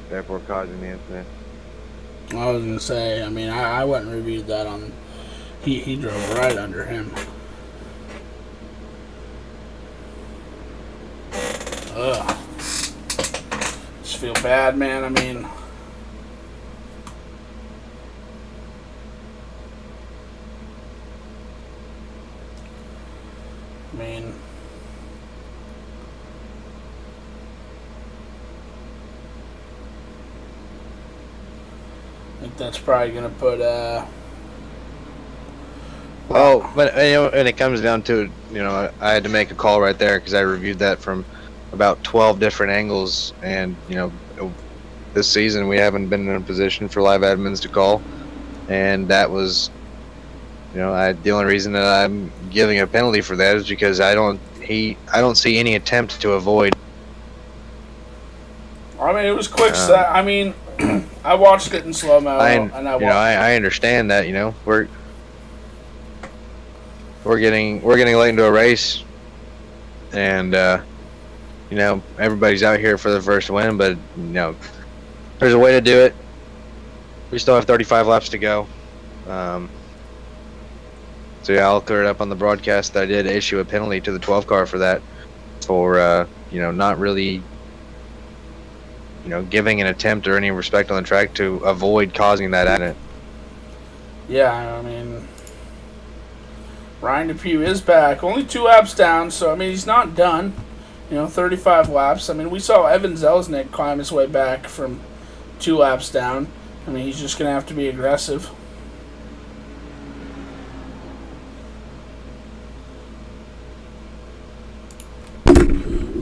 therefore causing the incident. I was gonna say, I mean, I went and reviewed that on. He drove right under him. Ugh. Just feel bad, man. I mean, I mean, I think that's probably going to put Oh, but and it comes down to I had to make a call right there because I reviewed that from about 12 different angles, and this season we haven't been in a position for live admins to call, and that was the only reason that I'm giving a penalty for that is because I don't see any attempt to avoid. I mean, it was quick set. I mean, I watched it in slow mo, and I watched. I understand that we're getting late into a race, and everybody's out here for the first win, but there's a way to do it. We still have 35 laps to go. So yeah, I'll clear it up on the broadcast that I did issue a penalty to the 12 car for that, for not really giving an attempt or any respect on the track to avoid causing that accident. Yeah, I mean, Ryan Depew is back. Only 2 laps down, so I mean he's not done. 35 laps. I mean, we saw Evan Zelznick climb his way back from 2 laps down. I mean, he's just gonna have to be aggressive.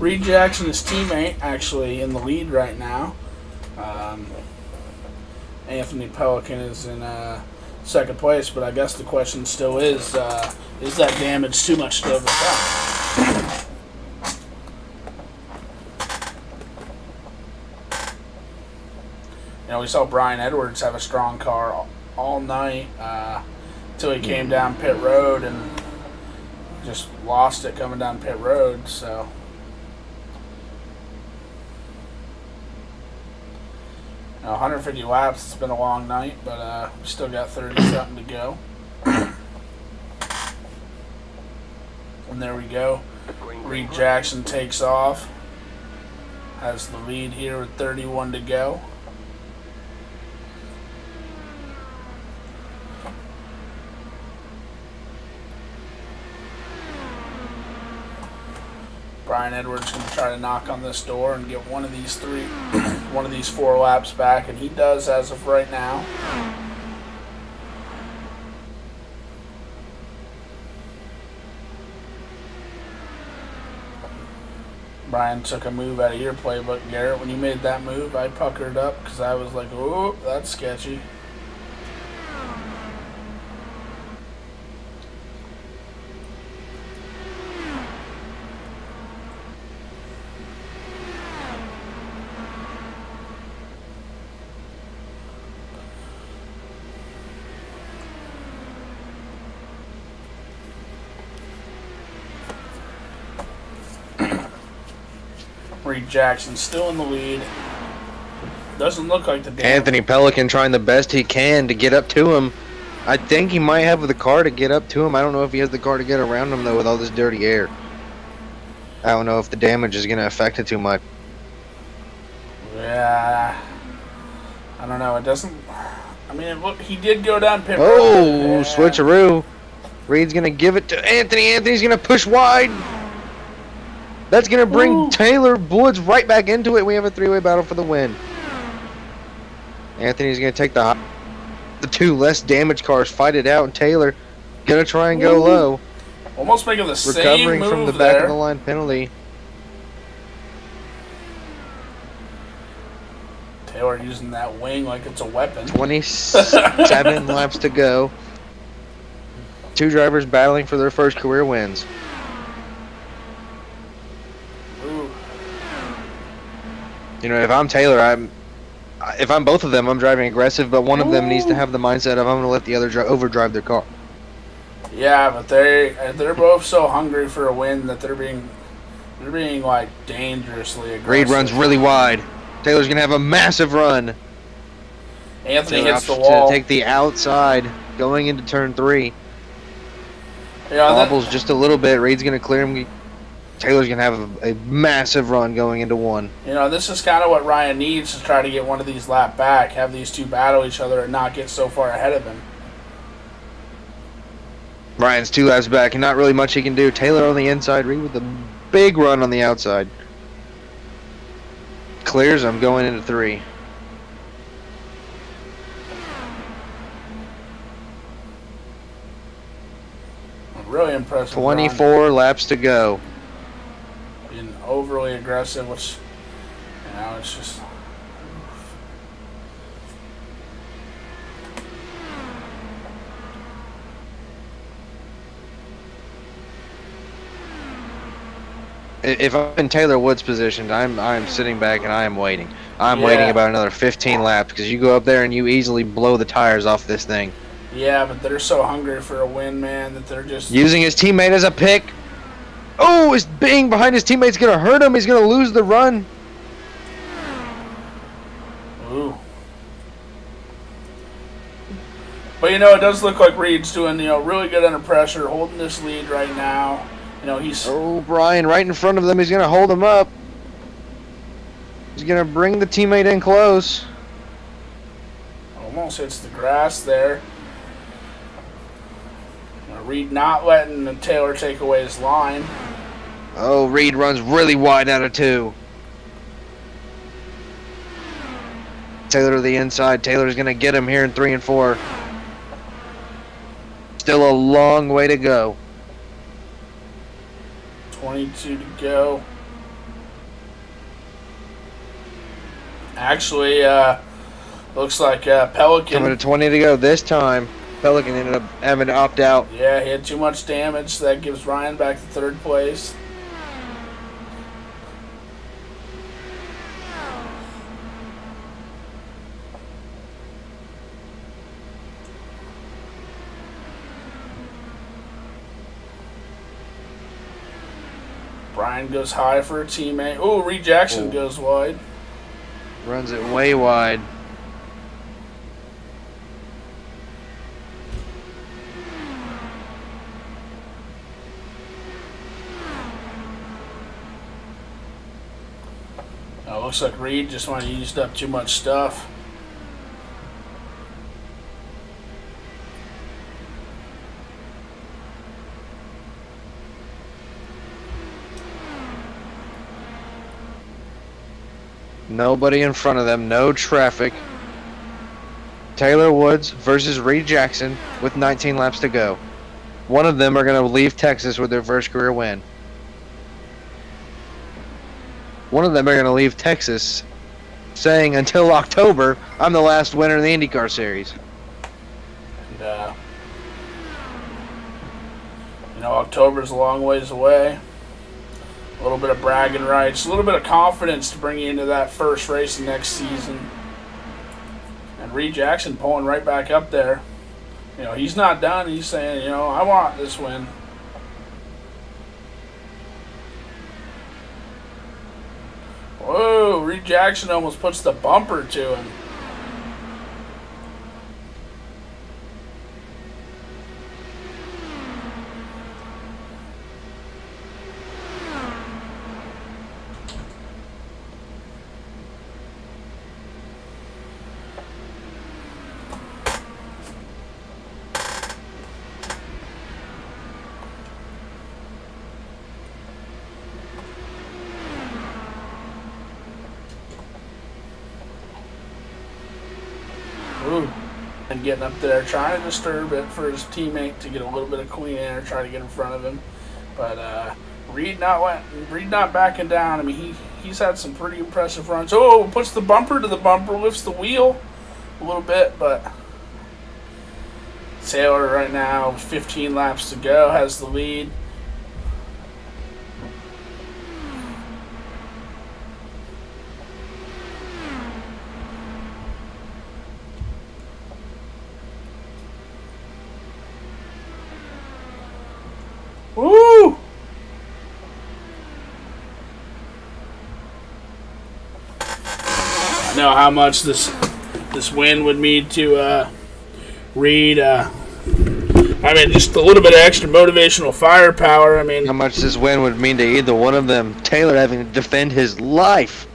Reed Jackson, his teammate, actually in the lead right now. Anthony Pelican is in second place, but I guess the question still is that damage too much to overcome? We saw Brian Edwards have a strong car all night until he came down pit road and just lost it coming down pit road, so... 150 laps, it's been a long night, but we still got 30-something to go. And there we go. Reed Jackson takes off. Has the lead here with 31 to go. Brian Edwards going to try to knock on this door and get one of these 4 laps back, and he does as of right now. Brian took a move out of your playbook, Garrett. When you made that move, I puckered up because I was like, oh, that's sketchy. Reed Jackson still in the lead. Doesn't look like the damage. Anthony Pelican trying the best he can to get up to him. I think he might have the car to get up to him. I don't know if he has the car to get around him, though, with all this dirty air. I don't know if the damage is going to affect it too much. Yeah. I don't know. It doesn't... I mean, look, he did go down pit road. Oh, switcheroo. Reed's going to give it to Anthony. Anthony's going to push wide. That's going to bring Taylor Woods right back into it. We have a 3-way battle for the win. Anthony's going to take the 2 less damaged cars, fight it out, and Taylor going to try and go low. Almost making the same recovering move from the there. back of the line penalty. Taylor using that wing like it's a weapon. 27 laps to go. 2 drivers battling for their first career wins. If I'm Taylor, if I'm both of them, I'm driving aggressive, but one of them needs to have the mindset of I'm going to let the other overdrive their car. Yeah, but they're both so hungry for a win that they're being like dangerously aggressive. Reed runs really wide. Taylor's going to have a massive run. Anthony Taylor hits the wall. to take the outside going into turn 3. Yeah, Bobbles just a little bit. Reed's going to clear him. Taylor's going to have a massive run going into 1. This is kind of what Ryan needs to try to get one of these lap back, have these 2 battle each other and not get so far ahead of him. Ryan's 2 laps back, and not really much he can do. Taylor on the inside, Reed with a big run on the outside. Clears him going into 3. Really impressive. 24 laps to go. Being overly aggressive, which, it's just. If I'm in Taylor Woods' position, I'm sitting back and I am waiting. I'm waiting about another 15 laps because you go up there and you easily blow the tires off this thing. Yeah, but they're so hungry for a win, man, that they're just using his teammate as a pick. Oh, his being behind his teammate's gonna hurt him. He's gonna lose the run. Ooh. But it does look like Reed's doing really good under pressure, holding this lead right now. He's. Oh, Brian, right in front of them. He's gonna hold him up. He's gonna bring the teammate in close. Almost hits the grass there. Reed not letting Taylor take away his line. Oh, Reed runs really wide out of 2. Taylor to the inside. Taylor's gonna get him here in 3 and 4. Still a long way to go. 22 to go. Actually, looks like Pelican. Coming to 20 to go this time. Pelican ended up having to opt out. Yeah, he had too much damage. So that gives Ryan back to 3rd place. Brian goes high for a teammate. Oh, Reed Jackson goes wide. Runs it way wide. Looks like Reed just might have used up too much stuff. Nobody in front of them, no traffic. Taylor Woods versus Reed Jackson with 19 laps to go. One of them are going to leave Texas with their first career win. One of them are going to leave Texas saying, until October, I'm the last winner in the IndyCar Series. And, October's a long ways away. A little bit of bragging rights, a little bit of confidence to bring you into that first race next season. And Reed Jackson pulling right back up there. He's not done. He's saying, I want this win. Whoa, Reed Jackson almost puts the bumper to him. Ooh. And getting up there, trying to disturb it for his teammate to get a little bit of clean air, try to get in front of him. But Reed not backing down. I mean, he's had some pretty impressive runs. Oh, puts the bumper to the bumper, lifts the wheel a little bit, but Taylor right now, 15 laps to go, has the lead. Woo! I know how much this win would mean to Reed. Just a little bit of extra motivational firepower. How much this win would mean to either one of them. Taylor having to defend his life.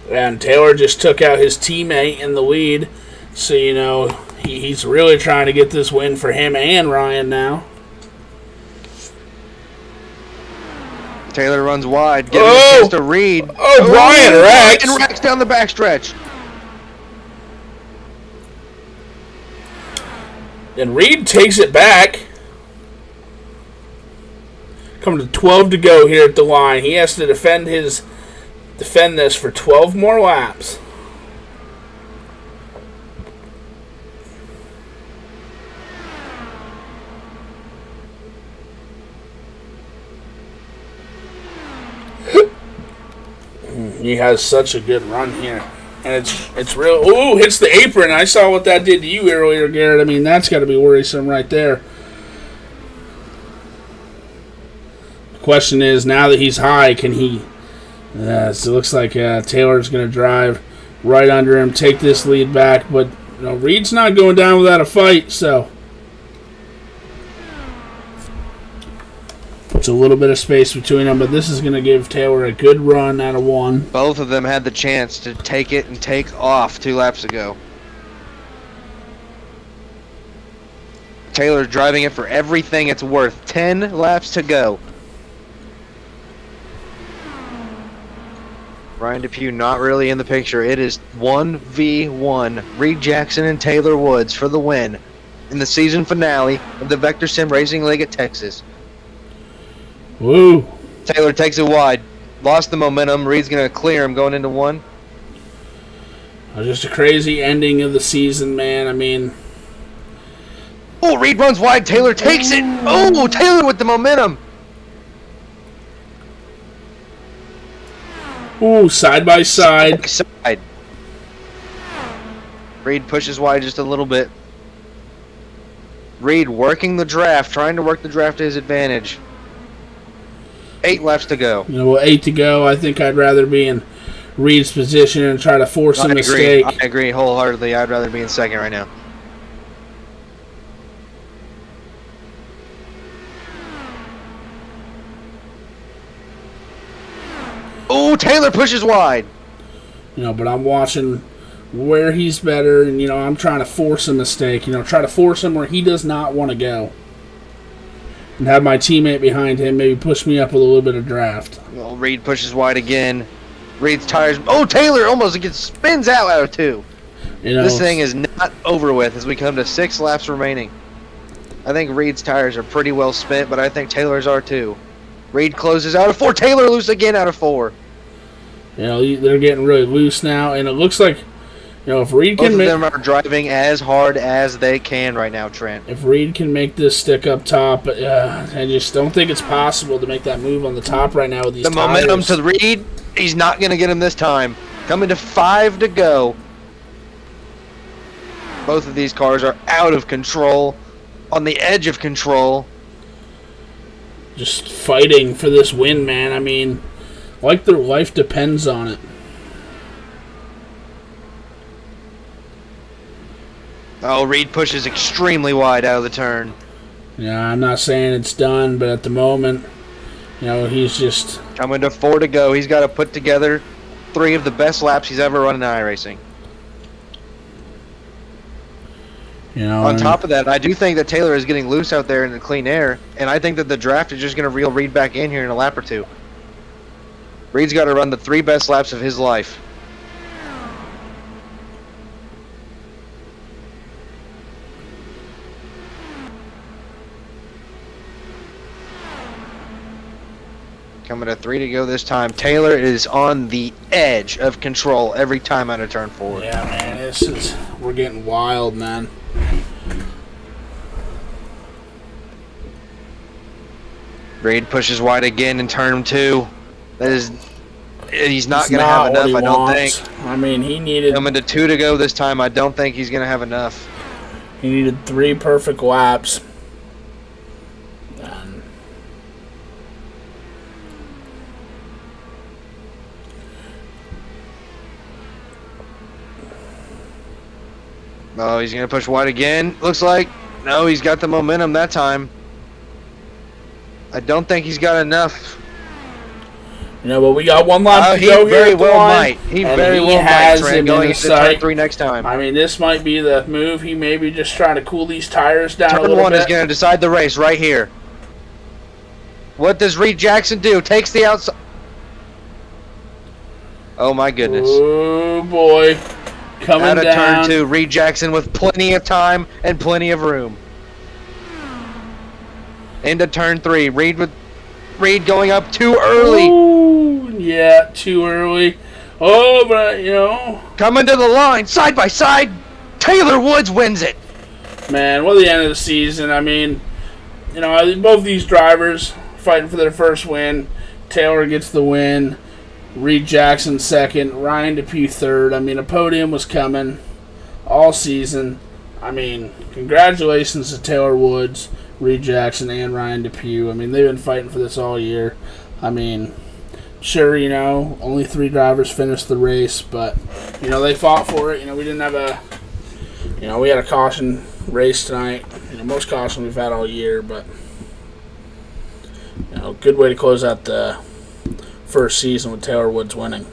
And Taylor just took out his teammate in the lead. So, He's really trying to get this win for him and Ryan now. Taylor runs wide, giving a chance to Reed. Oh, Brian Rex! And Rex down the backstretch. And Reed takes it back. Coming to 12 to go here at the line. He has to defend this for 12 more laps. He has such a good run here. And it's real. Ooh, hits the apron. I saw what that did to you earlier, Garrett. I mean, that's got to be worrisome right there. The question is, now that he's high, can he... so it looks like Taylor's going to drive right under him, take this lead back. But Reed's not going down without a fight, so... It's a little bit of space between them, but this is going to give Taylor a good run out of one. Both of them had the chance to take it and take off 2 laps ago. Taylor's driving it for everything it's worth. 10 laps to go. Ryan Depew not really in the picture. It is 1v1. Reed Jackson and Taylor Woods for the win in the season finale of the Vector Sim Racing League at Texas. Woo! Taylor takes it wide. Lost the momentum. Reed's going to clear him going into 1. Just a crazy ending of the season, man. I mean... Oh, Reed runs wide. Taylor takes it. Oh, Taylor with the momentum. Ooh, side by side. Side. Reed pushes wide just a little bit. Reed working the draft, trying to work the draft to his advantage. 8 laps to go. 8 to go. I think I'd rather be in Reed's position and try to force a mistake. I agree wholeheartedly. I'd rather be in second right now. Oh, Taylor pushes wide. But I'm watching where he's better, and I'm trying to force a mistake. Try to force him where he does not want to go. And have my teammate behind him maybe push me up with a little bit of draft. Well, Reed pushes wide again. Reed's tires. Oh, Taylor almost spins out of 2. This thing is not over with as we come to 6 laps remaining. I think Reed's tires are pretty well spent, but I think Taylor's are too. Reed closes out of 4. Taylor loose again out of 4. They're getting really loose now, and it looks like if Reed can... Both of them are driving as hard as they can right now, Trent. If Reed can make this stick up top, I just don't think it's possible to make that move on the top right now with these tires. The momentum to Reed, he's not going to get him this time. Coming to 5 to go. Both of these cars are out of control, on the edge of control. Just fighting for this win, man. I mean, like their life depends on it. Oh, Reed pushes extremely wide out of the turn. Yeah, I'm not saying it's done, but at the moment, he's just... Coming to 4 to go. He's got to put together 3 of the best laps he's ever run in iRacing. On top of that, I do think that Taylor is getting loose out there in the clean air, and I think that the draft is just going to reel Reed back in here in a lap or 2. Reed's got to run the 3 best laps of his life. Coming to 3 to go this time. Taylor is on the edge of control every time out of turn 4. Yeah, man, we're getting wild, man. Reed pushes wide again in turn 2. He's not going to have enough, I don't think. I mean, he needed... Coming to 2 to go this time, I don't think he's going to have enough. He needed 3 perfect laps. Oh, he's going to push wide again. Looks like. No, he's got the momentum that time. I don't think he's got enough. But we got one lap to He go here very at the well line, might. He and very he well might, has Trent, him going in into his turn sight. 3 next time. I mean, this might be the move. He may be just trying to cool these tires down a Turn little 1 bit. is going to decide the race right here. What does Reed Jackson do? Takes the outside. Oh my goodness. Oh boy. Coming Out of down. turn 2, Reed Jackson with plenty of time and plenty of room. Into turn 3, Reed going up too early. Ooh, yeah, too early. Oh, but, Coming to the line, side by side. Taylor Woods wins it. man, well, the end of the season, I mean, both these drivers fighting for their first win. Taylor gets the win. Reed Jackson second. Ryan Depew third. I mean, a podium was coming all season. I mean, congratulations to Taylor Woods, Reed Jackson, and Ryan Depew. I mean, they've been fighting for this all year. I mean, sure, only 3 drivers finished the race, but, they fought for it. We didn't have we had a caution race tonight. Most caution we've had all year, but, good way to close out the first season with Taylor Woods winning.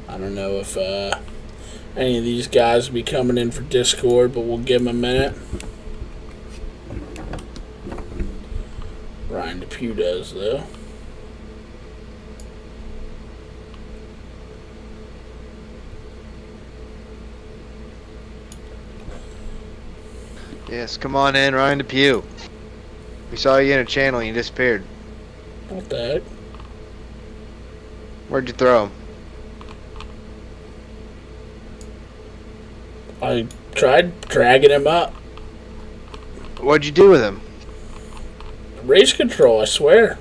I don't know if any of these guys will be coming in for Discord, but we'll give them a minute. Ryan Depew does, though. Yes, come on in, Ryan Depew. We saw you in a channel and you disappeared. What the heck? Where'd you throw him? I tried dragging him up. What'd you do with him? Race control, I swear.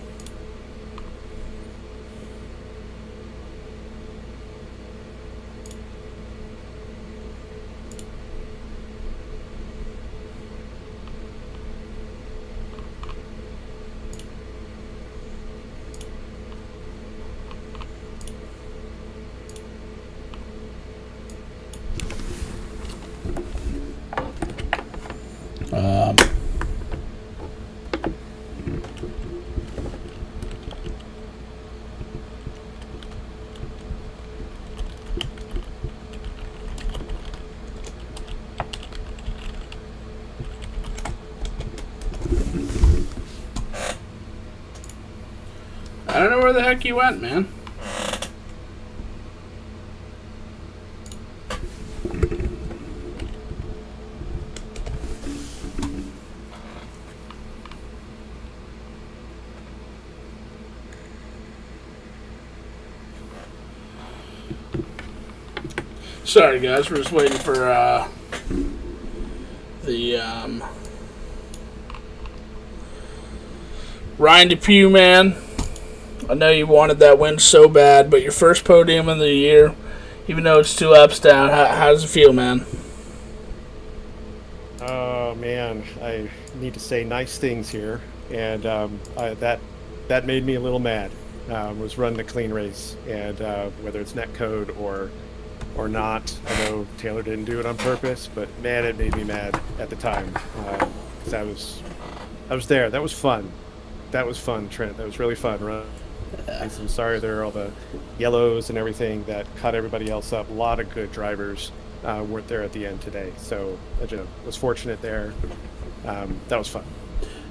I don't know where the heck you went, man. Sorry, guys. We're just waiting for the Ryan Depew, man. I know you wanted that win so bad, but your first podium of the year, even though it's 2 laps down, how does it feel, man? Oh man, I need to say nice things here, and that made me a little mad. Was running a clean race, and whether it's netcode or not, I know Taylor didn't do it on purpose, but man, it made me mad at the time. 'Cause I was there. That was fun. That was fun, Trent. That was really fun. I'm sorry there are all the yellows and everything that caught everybody else up. A lot of good drivers weren't there at the end today, so I was fortunate there. That was fun.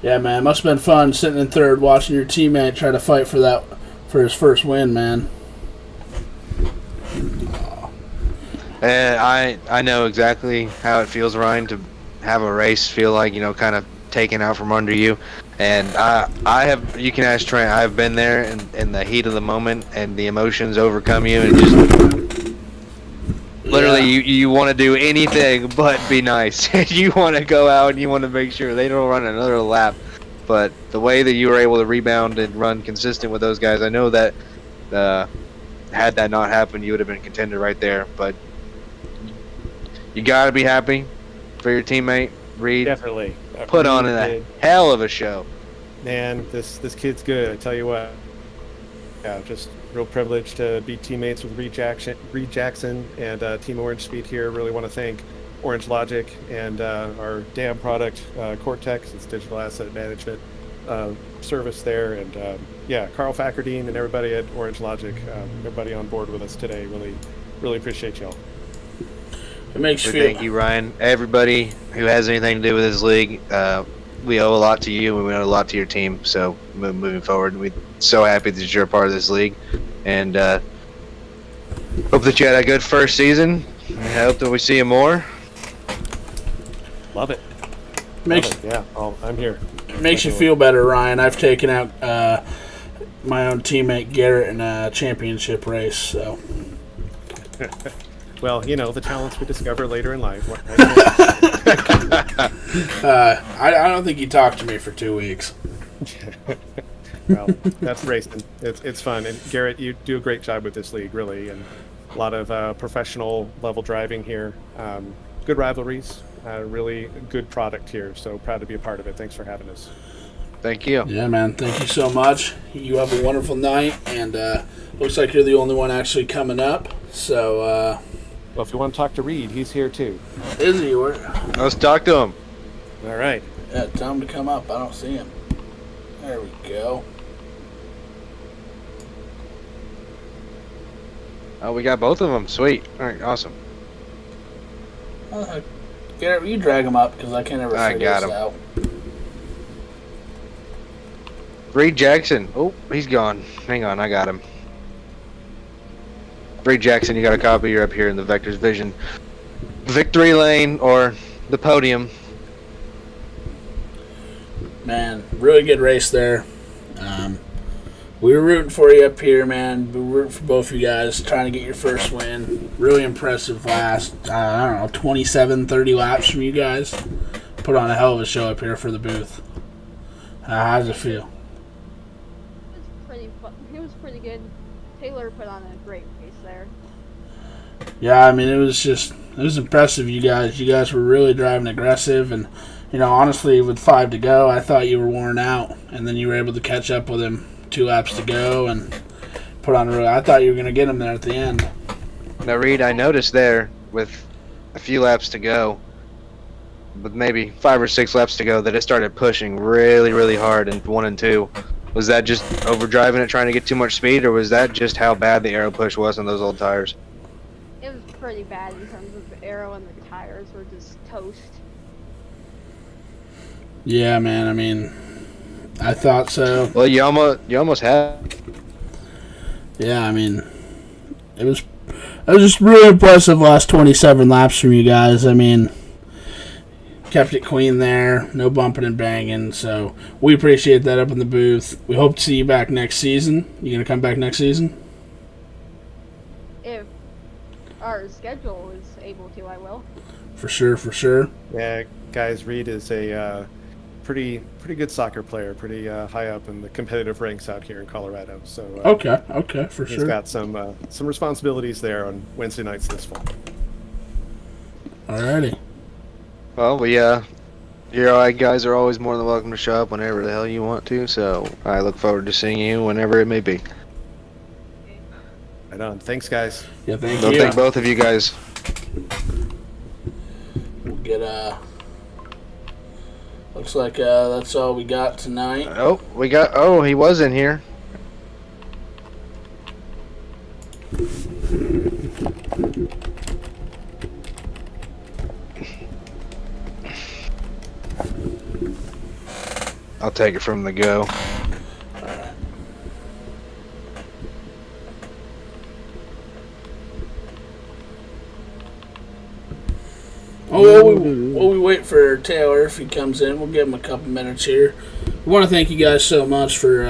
Yeah, man, it must have been fun sitting in third, watching your teammate try to fight for his first win, man. And I know exactly how it feels, Ryan, to have a race feel like, kind of taken out from under you. And I have, you can ask Trent, I've been there in the heat of the moment and the emotions overcome you and just literally you want to do anything but be nice. You want to go out and you want to make sure they don't run another lap. But the way that you were able to rebound and run consistent with those guys, I know that had that not happened, you would have been contender right there. But you got to be happy for your teammate, Reed. Definitely. Put on a hell of a show. man, this kid's good. I tell you what. Yeah, just real privileged to be teammates with Reed Jackson and Team Orange Speed here. Really want to thank Orange Logic and our DAM product, Cortex, its digital asset management service there. And yeah, Carl Fackerdine and everybody at Orange Logic, everybody on board with us today. Really appreciate y'all. It makes you feel. Thank you, Ryan. Everybody who has anything to do with this league, we owe a lot to you, and we owe a lot to your team. So moving forward, we're so happy that you're a part of this league, and hope that you had a good first season. I hope that we see you more. Love it. Makes Love it. Yeah, I'm here. makes you feel better, Ryan. I've taken out my own teammate Garrett in a championship race. So. Well, the talents we discover later in life. I don't think he talked to me for 2 weeks. Well, that's racing. It's fun. And Garrett, you do a great job with this league, really, and a lot of professional level driving here. Good rivalries, really good product here. So proud to be a part of it. Thanks for having us. Thank you. Yeah, man. Thank you so much. You have a wonderful night, and looks like you're the only one actually coming up. So, Well, if you want to talk to Reed, he's here too. is he? Let's talk to him. All right. Yeah, tell him to come up. I don't see him. There we go. Oh, we got both of them. Sweet. All right, awesome. Garrett, you drag him up because I can't ever I figure got this him. out. Reed Jackson. Oh, he's gone. Hang on, I got him. Reed Jackson, you got a copy. You're up here in the Vector's Vision victory lane or the podium. Man, really good race there. We were rooting for you up here, man. We were rooting for both of you guys, trying to get your first win. Really impressive last, 27, 30 laps from you guys. Put on a hell of a show up here for the booth. How does it feel? It was pretty good. Taylor put on a great race there. Yeah, I mean, it was impressive, you guys. You guys were really driving aggressive, and, honestly, with 5 to go, I thought you were worn out, and then you were able to catch up with him 2 laps to go and put on I thought you were going to get him there at the end. Now, Reed, I noticed there with a few laps to go, with maybe 5 or 6 laps to go, that it started pushing really, really hard in 1 and 2. Was that just overdriving it, trying to get too much speed, or was that just how bad the aero push was on those old tires? It was pretty bad in terms of the aero, and the tires were just toast. Yeah, man, I mean, I thought so. Well, you almost had. Yeah, I mean, it was just really impressive last 27 laps from you guys. I mean, kept it clean there, no bumping and banging. So we appreciate that up in the booth. We hope to see you back next season. You gonna come back next season? If our schedule is able to, I will. For sure, for sure. Yeah, guys, Reed is a pretty good soccer player, pretty high up in the competitive ranks out here in Colorado. So Okay, for he's sure. got some responsibilities there on Wednesday nights this fall. Alrighty. Well, you guys are always more than welcome to show up whenever the hell you want to. So I look forward to seeing you whenever it may be. Right on. Thanks, guys. Yeah, thank So you. thank both of you guys. We'll get looks like that's all we got tonight. Oh, he was in here. I'll take it from the go. Oh, while we wait for Taylor, if he comes in, we'll give him a couple minutes here. We want to thank you guys so much for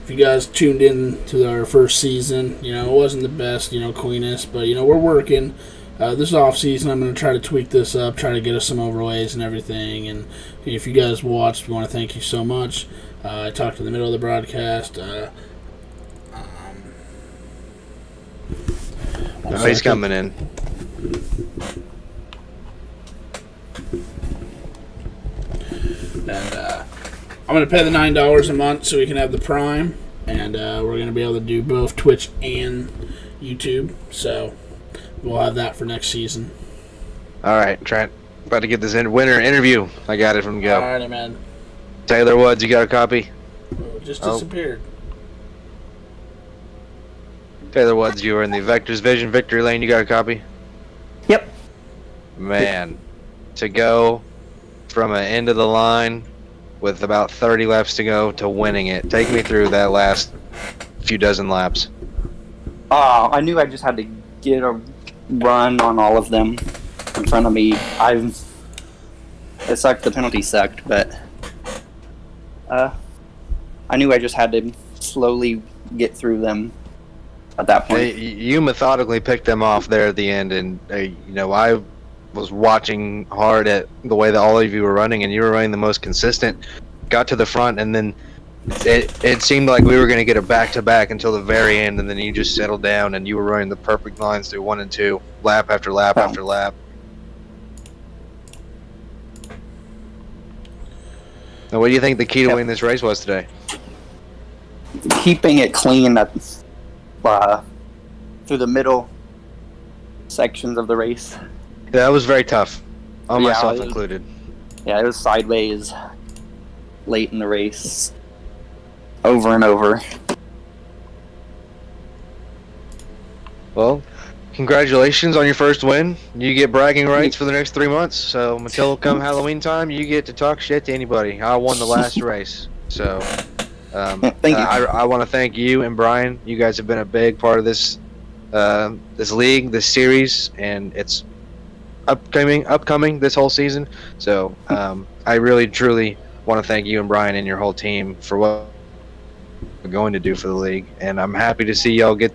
if you guys tuned in to our first season. It wasn't the best, cleanest, but we're working. This off season, I'm going to try to tweak this up, try to get us some overlays and everything. And if you guys watched, we want to thank you so much. I talked in the middle of the broadcast. He's coming in. And I'm going to pay the $9 a month so we can have the Prime, and we're going to be able to do both Twitch and YouTube. So we'll have that for next season. All right, Trent. About to get this winner interview. I got it from go. Alrighty, man. Taylor Woods, you got a copy? Oh, it just disappeared. Taylor Woods, you are in the Vectors Vision victory lane. You got a copy? Yep. Man, to go from an end of the line with about 30 laps to go to winning it. Take me through that last few dozen laps. I knew I just had to get a run on all of them in front of me. It sucked. The penalty sucked, but I knew I just had to slowly get through them at that point. Hey, you methodically picked them off there at the end, and I was watching hard at the way that all of you were running, and you were running the most consistent. Got to the front, and then it seemed like we were going to get a back-to-back until the very end, and then you just settled down, and you were running the perfect lines through 1 and 2, lap after lap after lap. Now, what do you think the key to winning this race was today? Keeping it clean through the middle sections of the race. That was very tough, on myself it included. Yeah, it was sideways late in the race, over and over. Well, congratulations on your first win. You get bragging rights for the next 3 months. So until come Halloween time, you get to talk shit to anybody. I won the last race. So Thank you. I want to thank you and Brian. You guys have been a big part of this this league, this series, and it's upcoming this whole season. So I really, truly want to thank you and Brian and your whole team for what we're going to do for the league. And I'm happy to see y'all get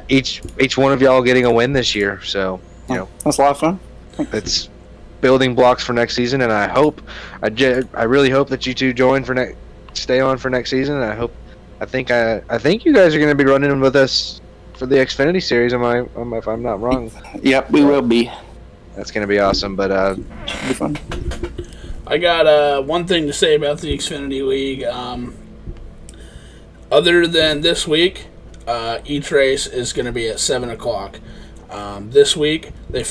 each one of y'all getting a win this year. So That's a lot of fun. it's building blocks for next season, and I really hope that you two stay on for next season. And I think you guys are going to be running with us for the Xfinity series. If I'm not wrong? Yep, we will be. That's going to be awesome. But Should be fun. I got one thing to say about the Xfinity League. Other than this week, each race is going to be at 7 o'clock. This week, they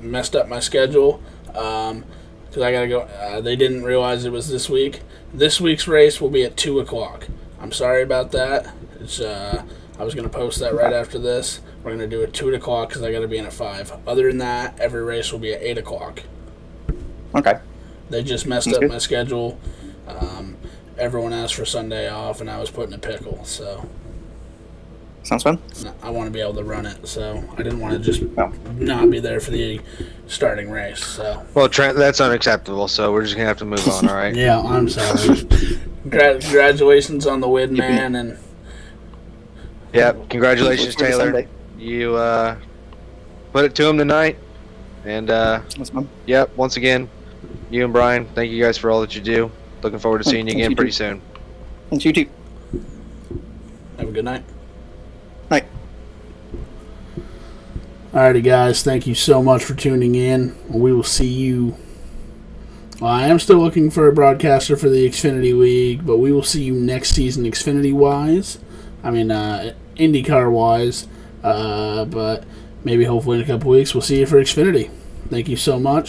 messed up my schedule because I got to go. They didn't realize it was this week. This week's race will be at 2 o'clock. I'm sorry about that. I was going to post that right after this. We're going to do it 2 o'clock because I got to be in at 5. Other than that, every race will be at 8 o'clock. Okay. They just messed up my schedule. Everyone asked for Sunday off, and I was put in a pickle. So Sounds fun. I want to be able to run it, so I didn't want to just not be there for the starting race. So well, Trent, that's unacceptable. So we're just gonna have to move on. All right. yeah, I'm sorry. Congratulations on the win, man, and Yep. Congratulations, Look forward to Taylor. Sunday. You put it to him tonight, and That's fun. yep. Once again, you and Brian, thank you guys for all that you do. Looking forward to seeing you Thank again you, pretty too. soon. Thanks, you too. have a good night. Night. Alrighty, guys. Thank you so much for tuning in. We will see you. Well, I am still looking for a broadcaster for the Xfinity League, but we will see you next season, Xfinity-wise. I mean, IndyCar-wise. But maybe hopefully in a couple weeks we'll see you for Xfinity. Thank you so much.